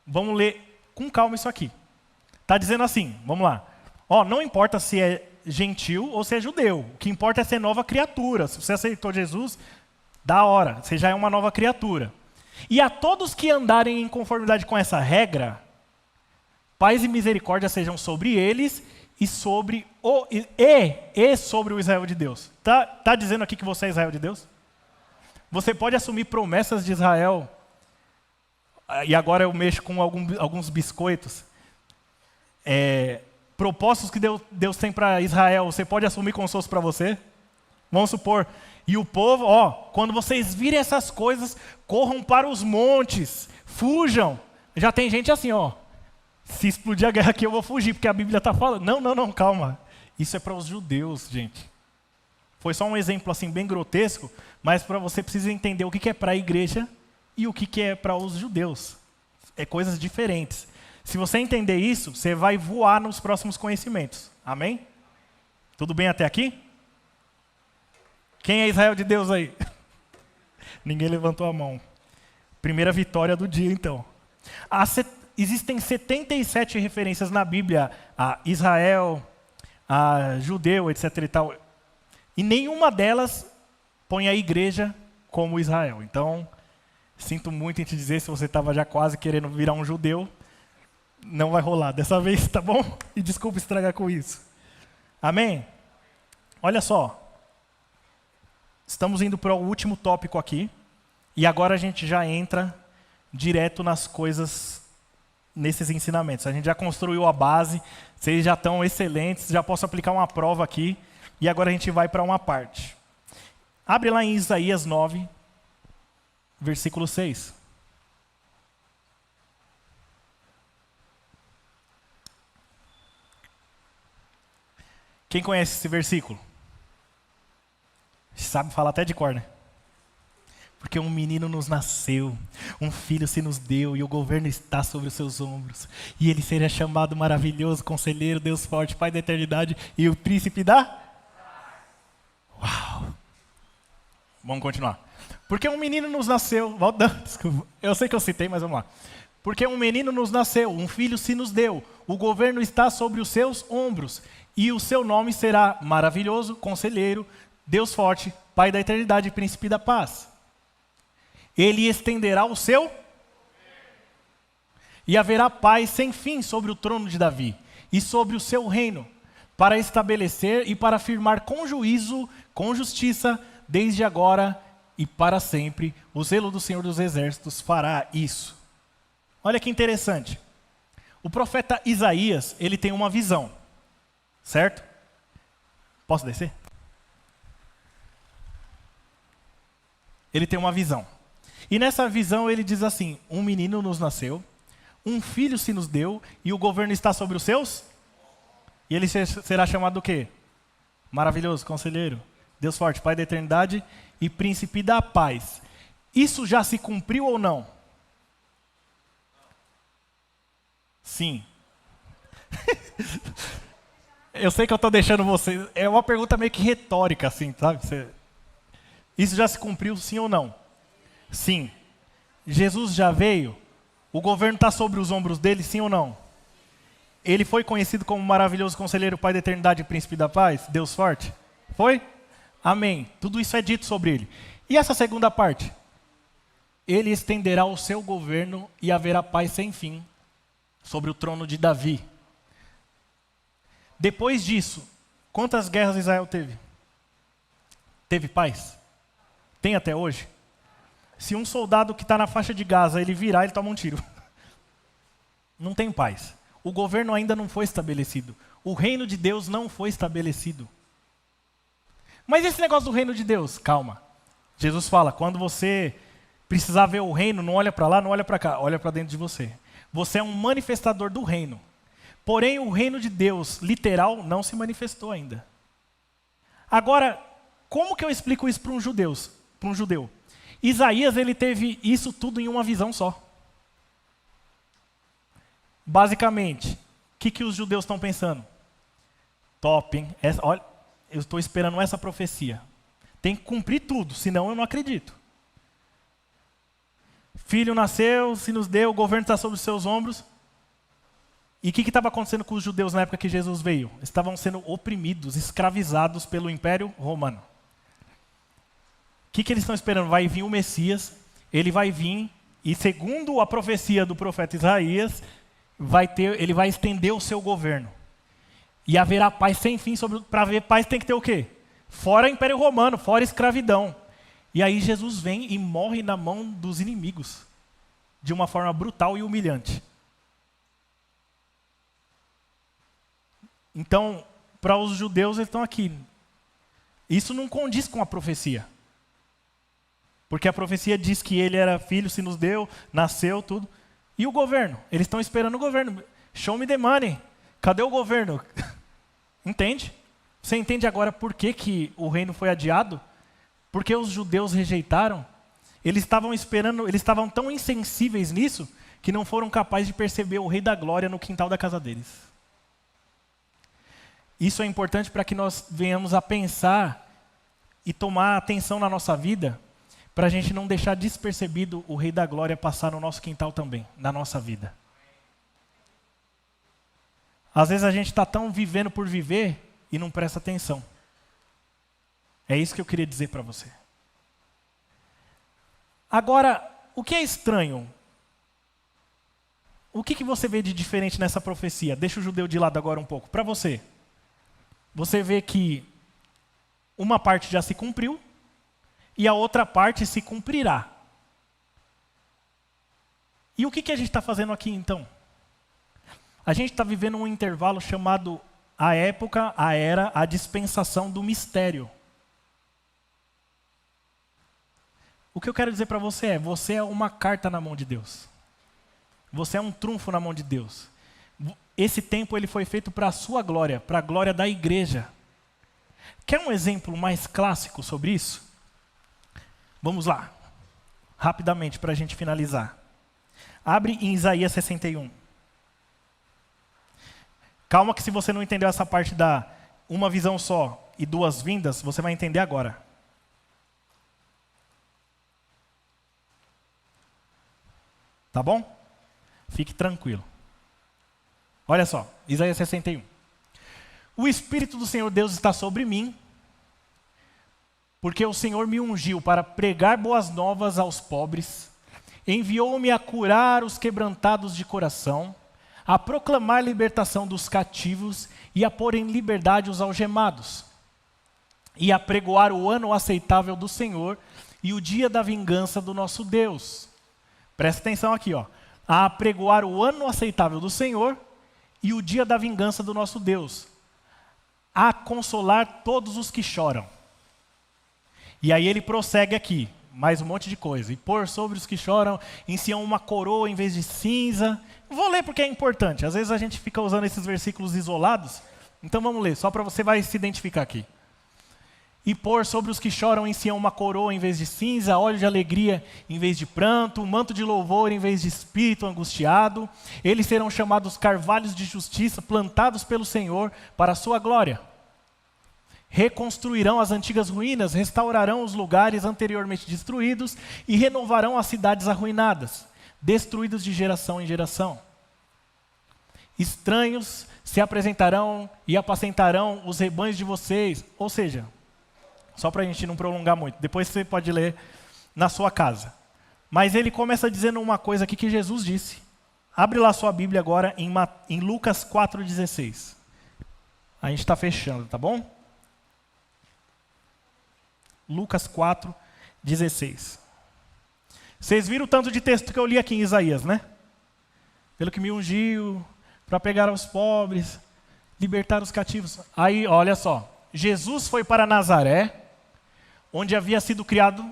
vamos ler com calma isso aqui. Está dizendo assim, vamos lá. Não importa se é gentil ou se é judeu. O que importa é ser nova criatura. Se você aceitou Jesus, da hora, você já é uma nova criatura. E a todos que andarem em conformidade com essa regra, paz e misericórdia sejam sobre eles e sobre o Israel de Deus. Tá dizendo aqui que você é Israel de Deus? Você pode assumir promessas de Israel. E agora eu mexo com alguns biscoitos. Propósitos que Deus tem para Israel, você pode assumir como se fosse para você? Vamos supor. E o povo, quando vocês virem essas coisas, corram para os montes, fujam. Já tem gente assim, se explodir a guerra aqui eu vou fugir, porque a Bíblia está falando. Não, calma. Isso é para os judeus, gente. Foi só um exemplo assim bem grotesco, mas para você precisa entender o que é para a igreja e o que é para os judeus. É coisas diferentes. Se você entender isso, você vai voar nos próximos conhecimentos. Amém? Tudo bem até aqui? Quem é Israel de Deus aí? Ninguém levantou a mão. Primeira vitória do dia, então. Existem 77 referências na Bíblia a Israel, a judeu, etc. e tal. E nenhuma delas põe a igreja como Israel. Então, sinto muito em te dizer, se você estava já quase querendo virar um judeu, não vai rolar dessa vez, tá bom? E desculpa estragar com isso. Amém? Olha só. Estamos indo para o último tópico aqui. E agora a gente já entra direto nas coisas, nesses ensinamentos. A gente já construiu a base, vocês já estão excelentes, já posso aplicar uma prova aqui. E agora a gente vai para uma parte. Abre lá em Isaías 9, versículo 6. Quem conhece esse versículo? Sabe falar até de cor, né? Porque um menino nos nasceu, um filho se nos deu, e o governo está sobre os seus ombros. E ele será chamado maravilhoso, conselheiro, Deus forte, Pai da eternidade e o príncipe da... Uau! Vamos continuar. Porque um menino nos nasceu... Desculpa, eu sei que eu citei, mas vamos lá. Porque um menino nos nasceu, um filho se nos deu, o governo está sobre os seus ombros, e o seu nome será maravilhoso, conselheiro, Deus forte, Pai da eternidade e príncipe da paz. Ele estenderá o seu e haverá paz sem fim sobre o trono de Davi e sobre o seu reino, para estabelecer e para firmar com juízo, com justiça, desde agora e para sempre. O zelo do Senhor dos Exércitos fará isso. Olha que interessante. O profeta Isaías, ele tem uma visão, certo? Posso descer? Ele tem uma visão. E nessa visão ele diz assim: um menino nos nasceu, um filho se nos deu, e o governo está sobre os seus? E ele será chamado do quê? Maravilhoso, conselheiro, Deus forte, Pai da eternidade e príncipe da paz. Isso já se cumpriu ou não? Sim. Eu sei que eu estou deixando vocês... É uma pergunta meio que retórica, assim, sabe? Isso já se cumpriu, sim ou não? Sim. Jesus já veio? O governo está sobre os ombros dele, sim ou não? Ele foi conhecido como maravilhoso conselheiro, Pai da eternidade e príncipe da paz? Deus forte? Foi? Amém. Tudo isso é dito sobre ele. E essa segunda parte? Ele estenderá o seu governo e haverá paz sem fim sobre o trono de Davi. Depois disso, quantas guerras Israel teve? Teve paz? Tem até hoje? Se um soldado que está na faixa de Gaza, ele virar, ele toma um tiro. Não tem paz. O governo ainda não foi estabelecido. O reino de Deus não foi estabelecido. Mas esse negócio do reino de Deus, calma. Jesus fala, quando você precisar ver o reino, não olha para lá, não olha para cá, olha para dentro de você. Você é um manifestador do reino. Porém, o reino de Deus, literal, não se manifestou ainda. Agora, como que eu explico isso para um judeu? Isaías, ele teve isso tudo em uma visão só. Basicamente, o que os judeus estão pensando? Top, hein? Olha, eu estou esperando essa profecia. Tem que cumprir tudo, senão eu não acredito. Filho nasceu, se nos deu, o governo está sobre os seus ombros. E o que estava acontecendo com os judeus na época que Jesus veio? Estavam sendo oprimidos, escravizados pelo Império Romano. O que eles estão esperando? Vai vir o Messias, ele vai vir, e segundo a profecia do profeta Isaías, ele vai estender o seu governo. E haverá paz sem fim. Para haver paz tem que ter o quê? Fora Império Romano, fora escravidão. E aí Jesus vem e morre na mão dos inimigos, de uma forma brutal e humilhante. Então, para os judeus, eles estão aqui. Isso não condiz com a profecia. Porque a profecia diz que ele era filho, se nos deu, nasceu, tudo. E o governo? Eles estão esperando o governo. Show me the money. Cadê o governo? Entende? Você entende agora por que o reino foi adiado? Porque os judeus rejeitaram? Eles estavam esperando, eles estavam tão insensíveis nisso, que não foram capazes de perceber o Rei da Glória no quintal da casa deles. Isso é importante para que nós venhamos a pensar e tomar atenção na nossa vida para a gente não deixar despercebido o Rei da Glória passar no nosso quintal também, na nossa vida. Às vezes a gente está tão vivendo por viver e não presta atenção. É isso que eu queria dizer para você. Agora, o que é estranho? O que você vê de diferente nessa profecia? Deixa o judeu de lado agora um pouco. Para você, você vê que uma parte já se cumpriu e a outra parte se cumprirá. E o que a gente está fazendo aqui então? A gente está vivendo um intervalo chamado a época, a era, a dispensação do mistério. O que eu quero dizer para você é uma carta na mão de Deus. Você é um trunfo na mão de Deus. Esse tempo ele foi feito para a sua glória, para a glória da igreja. Quer um exemplo mais clássico sobre isso? Vamos lá, rapidamente para a gente finalizar. Abre em Isaías 61. Calma que se você não entendeu essa parte da uma visão só e duas vindas, você vai entender agora. Tá bom? Fique tranquilo. Olha só, Isaías 61. O Espírito do Senhor Deus está sobre mim, porque o Senhor me ungiu para pregar boas novas aos pobres, enviou-me a curar os quebrantados de coração, a proclamar libertação dos cativos e a pôr em liberdade os algemados, e a pregoar o ano aceitável do Senhor e o dia da vingança do nosso Deus. Presta atenção aqui, ó. A pregoar o ano aceitável do Senhor e o dia da vingança do nosso Deus. A consolar todos os que choram. E aí ele prossegue aqui, mais um monte de coisa. E pôr sobre os que choram em Sião uma coroa em vez de cinza. Vou ler porque é importante. Às vezes a gente fica usando esses versículos isolados. Então vamos ler, só para você vai se identificar aqui. E pôr sobre os que choram em Sião uma coroa em vez de cinza, óleo de alegria em vez de pranto, um manto de louvor em vez de espírito angustiado. Eles serão chamados carvalhos de justiça, plantados pelo Senhor para a sua glória. Reconstruirão as antigas ruínas, restaurarão os lugares anteriormente destruídos e renovarão as cidades arruinadas, destruídas de geração em geração. Estranhos se apresentarão e apacentarão os rebanhos de vocês. Ou seja, só para a gente não prolongar muito, depois você pode ler na sua casa. Mas ele começa dizendo uma coisa aqui que Jesus disse. Abre lá sua Bíblia agora em Lucas 4,16. A gente está fechando, tá bom? Lucas 4,16. Vocês viram o tanto de texto que eu li aqui em Isaías, né? Pelo que me ungiu, para pegar os pobres, libertar os cativos. Aí, olha só. Jesus foi para Nazaré, onde havia sido criado.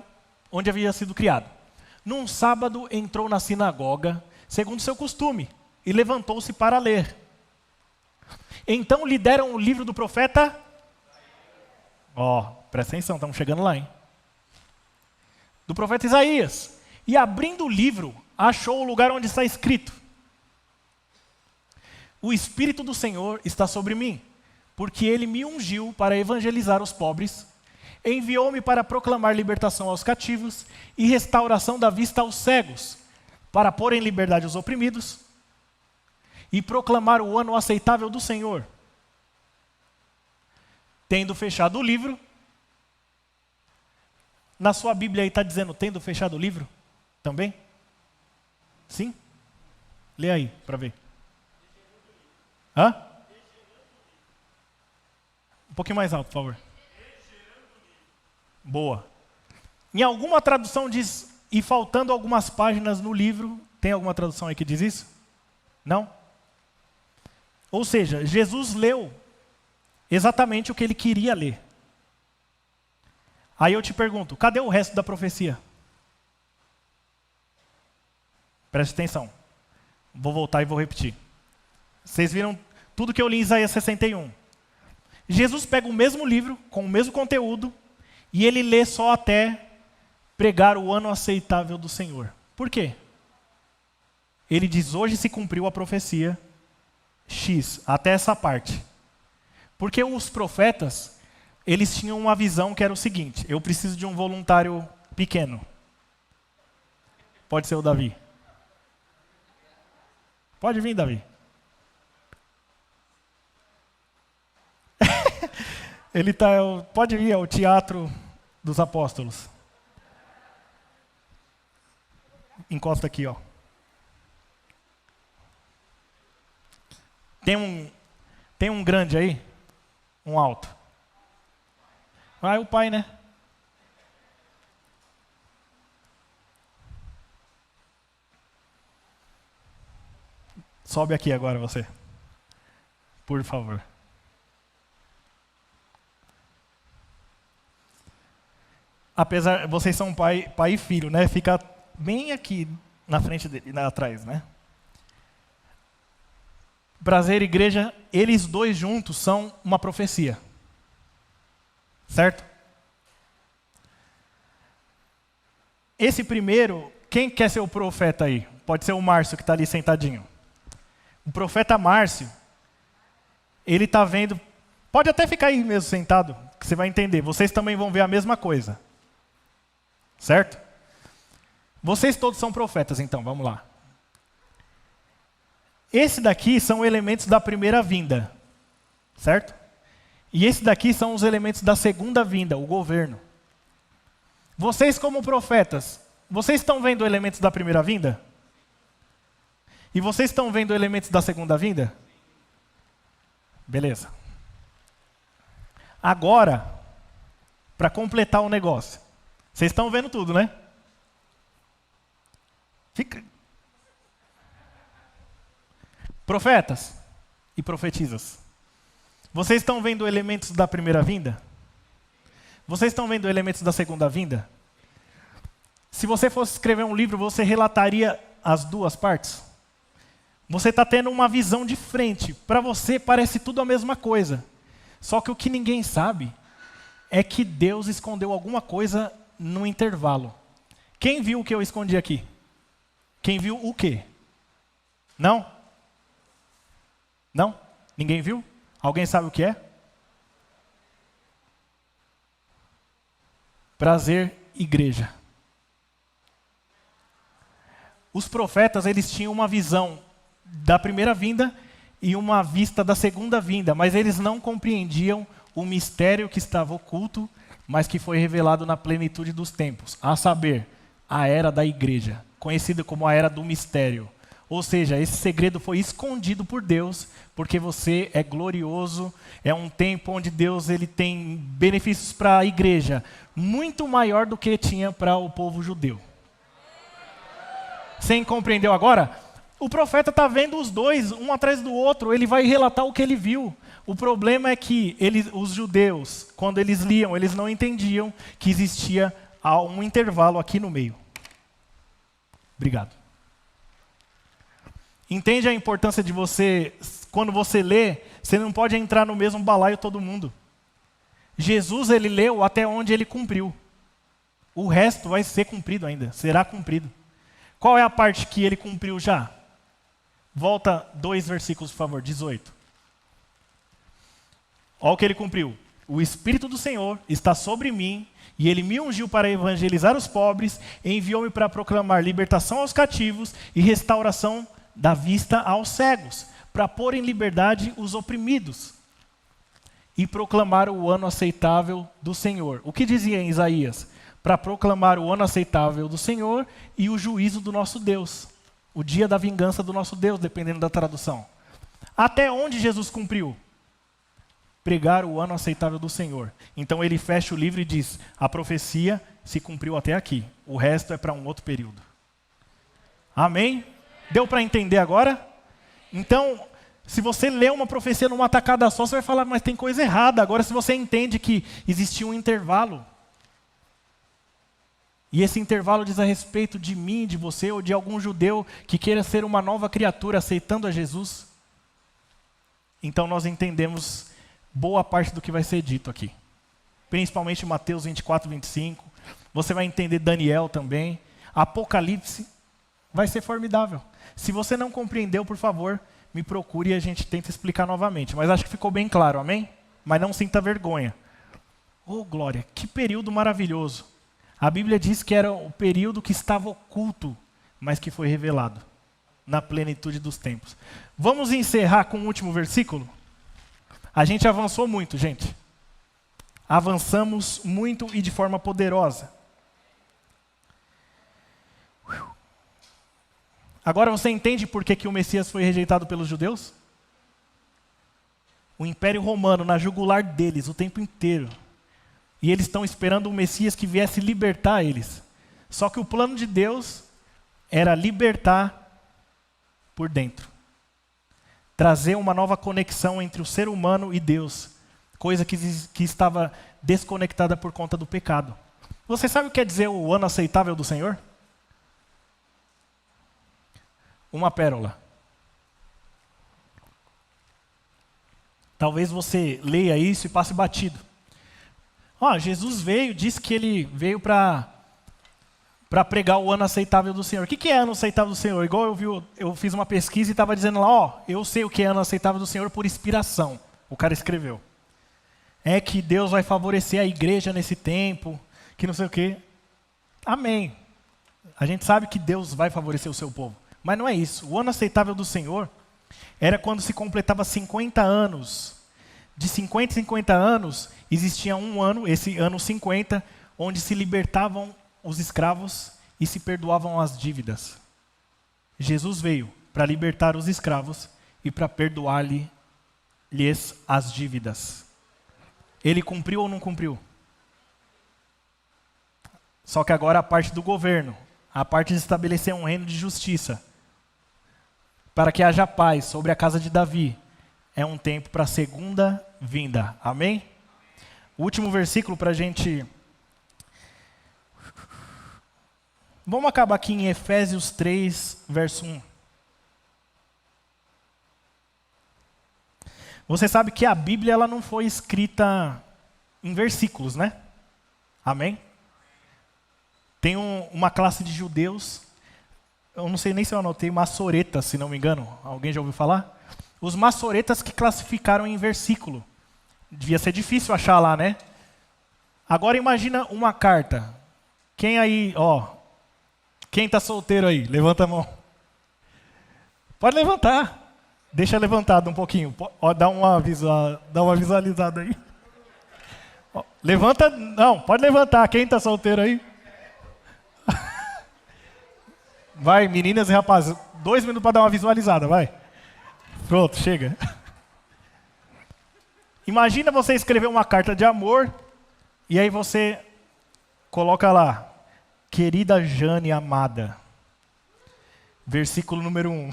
Num sábado entrou na sinagoga, segundo seu costume, e levantou-se para ler. Então lhe deram o livro do profeta. Presta atenção, estamos chegando lá, hein? Do profeta Isaías. E abrindo o livro, achou o lugar onde está escrito: o Espírito do Senhor está sobre mim, porque ele me ungiu para evangelizar os pobres, enviou-me para proclamar libertação aos cativos e restauração da vista aos cegos, para pôr em liberdade os oprimidos e proclamar o ano aceitável do Senhor. Tendo fechado o livro, na sua Bíblia aí está dizendo tendo fechado o livro também? Sim? Lê aí para ver. Hã? Um pouquinho mais alto, por favor. Boa. Em alguma tradução diz, e faltando algumas páginas no livro, tem alguma tradução aí que diz isso? Não? Ou seja, Jesus leu exatamente o que ele queria ler. Aí eu te pergunto, cadê o resto da profecia? Preste atenção. Vou voltar e vou repetir. Vocês viram tudo que eu li em Isaías 61. Jesus pega o mesmo livro, com o mesmo conteúdo, e ele lê só até pregar o ano aceitável do Senhor. Por quê? Ele diz, hoje se cumpriu a profecia X, até essa parte. Porque os profetas, eles tinham uma visão que era o seguinte: eu preciso de um voluntário pequeno. Pode ser o Davi. Pode vir, Davi. Ele tá, pode vir ao Teatro dos Apóstolos. Encosta aqui, ó. Tem um grande aí? Um alto. Ah, é o pai, né? Sobe aqui agora você. Por favor. Apesar, vocês são pai e filho, né? Fica bem aqui na frente dele, atrás, né? Prazer e igreja, eles dois juntos são uma profecia. Certo? Esse primeiro, quem quer ser o profeta aí? Pode ser o Márcio que está ali sentadinho. O profeta Márcio, ele está vendo, pode até ficar aí mesmo sentado, que você vai entender. Vocês também vão ver a mesma coisa. Certo? Vocês todos são profetas, então, vamos lá. Esse daqui são elementos da primeira vinda. Certo? E esse daqui são os elementos da segunda vinda, o governo. Vocês como profetas, vocês estão vendo elementos da primeira vinda? E vocês estão vendo elementos da segunda vinda? Beleza. Agora, para completar o negócio. Vocês estão vendo tudo, né? Fica. Profetas e profetisas. Vocês estão vendo elementos da primeira vinda? Vocês estão vendo elementos da segunda vinda? Se você fosse escrever um livro, você relataria as duas partes? Você está tendo uma visão de frente. Para você parece tudo a mesma coisa. Só que o que ninguém sabe é que Deus escondeu alguma coisa no intervalo. Quem viu o que eu escondi aqui? Quem viu o quê? Não? Não? Ninguém viu? Alguém sabe o que é? Prazer, igreja. Os profetas, eles tinham uma visão da primeira vinda e uma vista da segunda vinda, mas eles não compreendiam o mistério que estava oculto, mas que foi revelado na plenitude dos tempos, a saber, a era da igreja, conhecida como a era do mistério. Ou seja, esse segredo foi escondido por Deus, porque você é glorioso, é um tempo onde Deus ele tem benefícios para a igreja, muito maior do que tinha para o povo judeu. Você compreendeu agora? O profeta está vendo os dois, um atrás do outro, ele vai relatar o que ele viu. O problema é que os judeus, quando eles liam, eles não entendiam que existia um intervalo aqui no meio. Obrigado. Entende a importância de você, quando você lê, você não pode entrar no mesmo balaio todo mundo. Jesus, ele leu até onde ele cumpriu. O resto vai ser cumprido ainda, será cumprido. Qual é a parte que ele cumpriu já? Volta 2 versículos, por favor, 18. Olha o que ele cumpriu. O Espírito do Senhor está sobre mim, e ele me ungiu para evangelizar os pobres, enviou-me para proclamar libertação aos cativos e restauração da vista aos cegos, para pôr em liberdade os oprimidos e proclamar o ano aceitável do Senhor. O que dizia em Isaías? Para proclamar o ano aceitável do Senhor e o juízo do nosso Deus. O dia da vingança do nosso Deus, dependendo da tradução. Até onde Jesus cumpriu? Pregar o ano aceitável do Senhor. Então ele fecha o livro e diz, a profecia se cumpriu até aqui. O resto é para um outro período. Amém? Deu para entender agora? Então, se você lê uma profecia numa tacada só, você vai falar, mas tem coisa errada. Agora, se você entende que existia um intervalo, e esse intervalo diz a respeito de mim, de você, ou de algum judeu que queira ser uma nova criatura aceitando a Jesus, então nós entendemos boa parte do que vai ser dito aqui. Principalmente Mateus 24, 25. Você vai entender Daniel também. Apocalipse vai ser formidável. Se você não compreendeu, por favor, me procure e a gente tenta explicar novamente. Mas acho que ficou bem claro, amém? Mas não sinta vergonha. Oh, glória, que período maravilhoso. A Bíblia diz que era o período que estava oculto, mas que foi revelado na plenitude dos tempos. Vamos encerrar com o último versículo? A gente avançou muito, gente. Avançamos muito e de forma poderosa. Agora você entende por que o Messias foi rejeitado pelos judeus? O Império Romano na jugular deles o tempo inteiro. E eles estão esperando um Messias que viesse libertar eles. Só que o plano de Deus era libertar por dentro. Trazer uma nova conexão entre o ser humano e Deus. Coisa que estava desconectada por conta do pecado. Você sabe o que quer dizer o ano aceitável do Senhor? Uma pérola. Talvez você leia isso e passe batido. Jesus veio, disse que ele veio para pregar o ano aceitável do Senhor. O que é ano aceitável do Senhor? Igual eu fiz uma pesquisa e estava dizendo lá, eu sei o que é ano aceitável do Senhor por inspiração. O cara escreveu. É que Deus vai favorecer a igreja nesse tempo, que não sei o quê. Amém. A gente sabe que Deus vai favorecer o seu povo. Mas não é isso. O ano aceitável do Senhor era quando se completava 50 anos. De 50 em 50 anos, existia um ano, esse ano 50, onde se libertavam os escravos e se perdoavam as dívidas. Jesus veio para libertar os escravos e para perdoar-lhes as dívidas. Ele cumpriu ou não cumpriu? Só que agora a parte do governo, a parte de estabelecer um reino de justiça, para que haja paz sobre a casa de Davi, é um tempo para a segunda vinda. Amém? O último versículo para a gente... Vamos acabar aqui em Efésios 3, verso 1. Você sabe que a Bíblia ela não foi escrita em versículos, né? Amém? Tem uma classe de judeus, eu não sei nem se eu anotei, maçoretas, se não me engano. Alguém já ouviu falar? Os maçoretas que classificaram em versículo. Devia ser difícil achar lá, né? Agora imagina uma carta. Quem aí, quem está solteiro aí? Levanta a mão. Pode levantar. Deixa levantado um pouquinho. Dá uma visualizada aí. Levanta, não, pode levantar. Quem está solteiro aí? Vai, meninas e rapazes. 2 minutos para dar uma visualizada, vai. Pronto, chega. Imagina você escrever uma carta de amor e aí você coloca lá, querida Jane amada, versículo número 1.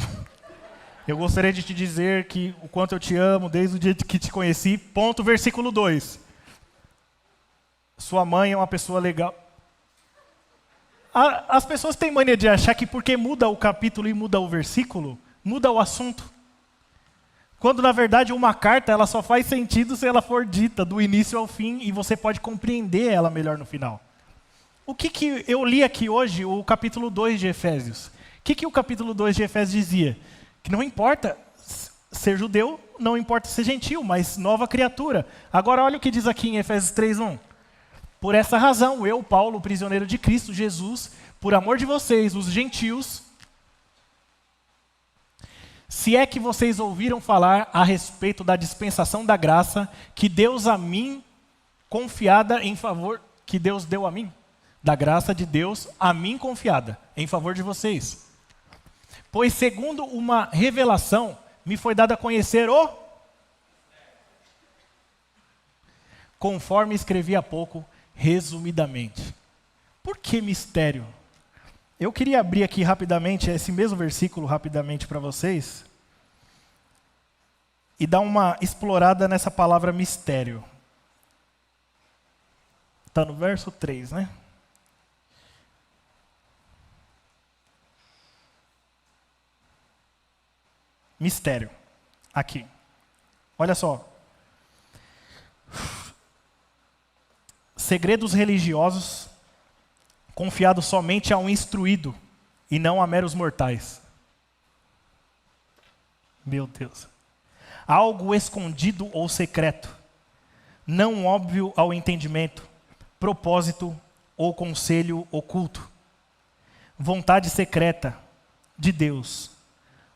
Eu gostaria de te dizer que o quanto eu te amo desde o dia que te conheci, ponto, versículo 2. Sua mãe é uma pessoa legal. As pessoas têm mania de achar que porque muda o capítulo e muda o versículo, muda o assunto. Quando, na verdade, uma carta ela só faz sentido se ela for dita do início ao fim e você pode compreender ela melhor no final. O que eu li aqui hoje, o capítulo 2 de Efésios? O que o capítulo 2 de Efésios dizia? Que não importa ser judeu, não importa ser gentil, mas nova criatura. Agora olha o que diz aqui em Efésios 3:1. Por essa razão, eu, Paulo, prisioneiro de Cristo Jesus, por amor de vocês, os gentios, se é que vocês ouviram falar a respeito da dispensação da graça que Deus a mim, confiada em favor, que Deus deu a mim, da graça de Deus a mim confiada, em favor de vocês. Pois segundo uma revelação, me foi dado a conhecer conforme escrevi há pouco, resumidamente. Por que mistério? Eu queria abrir aqui rapidamente, esse mesmo versículo rapidamente para vocês, e dar uma explorada nessa palavra mistério. Está no verso 3, né? Mistério. Aqui. Olha só. Segredos religiosos confiados somente a um instruído e não a meros mortais. Meu Deus. Algo escondido ou secreto, não óbvio ao entendimento, propósito ou conselho oculto, vontade secreta de Deus,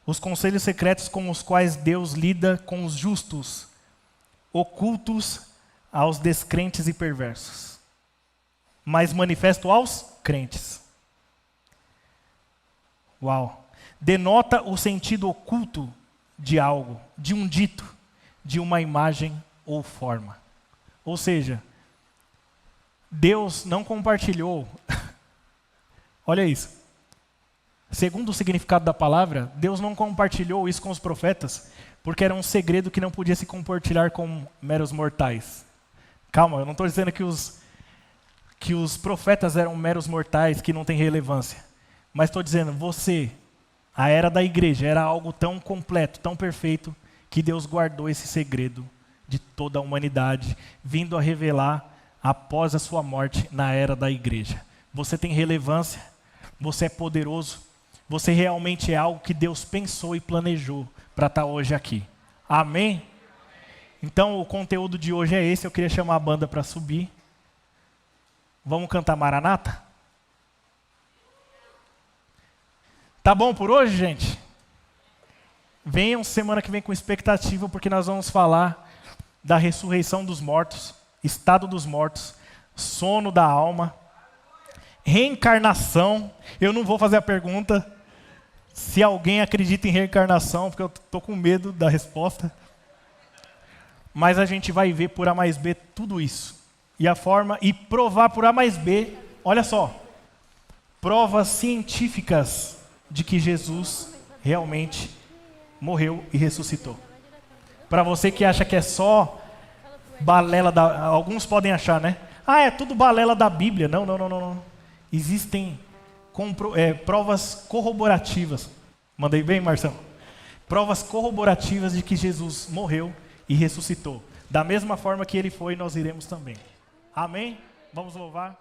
os conselhos secretos com os quais Deus lida com os justos, ocultos aos descrentes e perversos, mas manifesto aos crentes. Uau! Denota o sentido oculto de algo, de um dito, de uma imagem ou forma. Ou seja, Deus não compartilhou. Olha isso. Segundo o significado da palavra, Deus não compartilhou isso com os profetas, porque era um segredo que não podia se compartilhar com meros mortais. Calma, eu não estou dizendo que os profetas eram meros mortais que não têm relevância. Mas estou dizendo, a era da igreja era algo tão completo, tão perfeito, que Deus guardou esse segredo de toda a humanidade, vindo a revelar após a sua morte na era da igreja. Você tem relevância, você é poderoso, você realmente é algo que Deus pensou e planejou para estar hoje aqui. Amém? Então o conteúdo de hoje é esse, eu queria chamar a banda para subir. Vamos cantar Maranata? Tá bom por hoje, gente? Venham semana que vem com expectativa, porque nós vamos falar da ressurreição dos mortos, estado dos mortos, sono da alma, reencarnação. Eu não vou fazer a pergunta se alguém acredita em reencarnação, porque eu estou com medo da resposta. Mas a gente vai ver por A mais B tudo isso. E provar por A mais B, olha só, provas científicas de que Jesus realmente morreu e ressuscitou. Para você que acha que é só balela alguns podem achar, né? É tudo balela da Bíblia. Não. Existem provas corroborativas. Mandei bem, Marcelo? Provas corroborativas de que Jesus morreu e ressuscitou. Da mesma forma que ele foi, nós iremos também. Amém? Vamos louvar.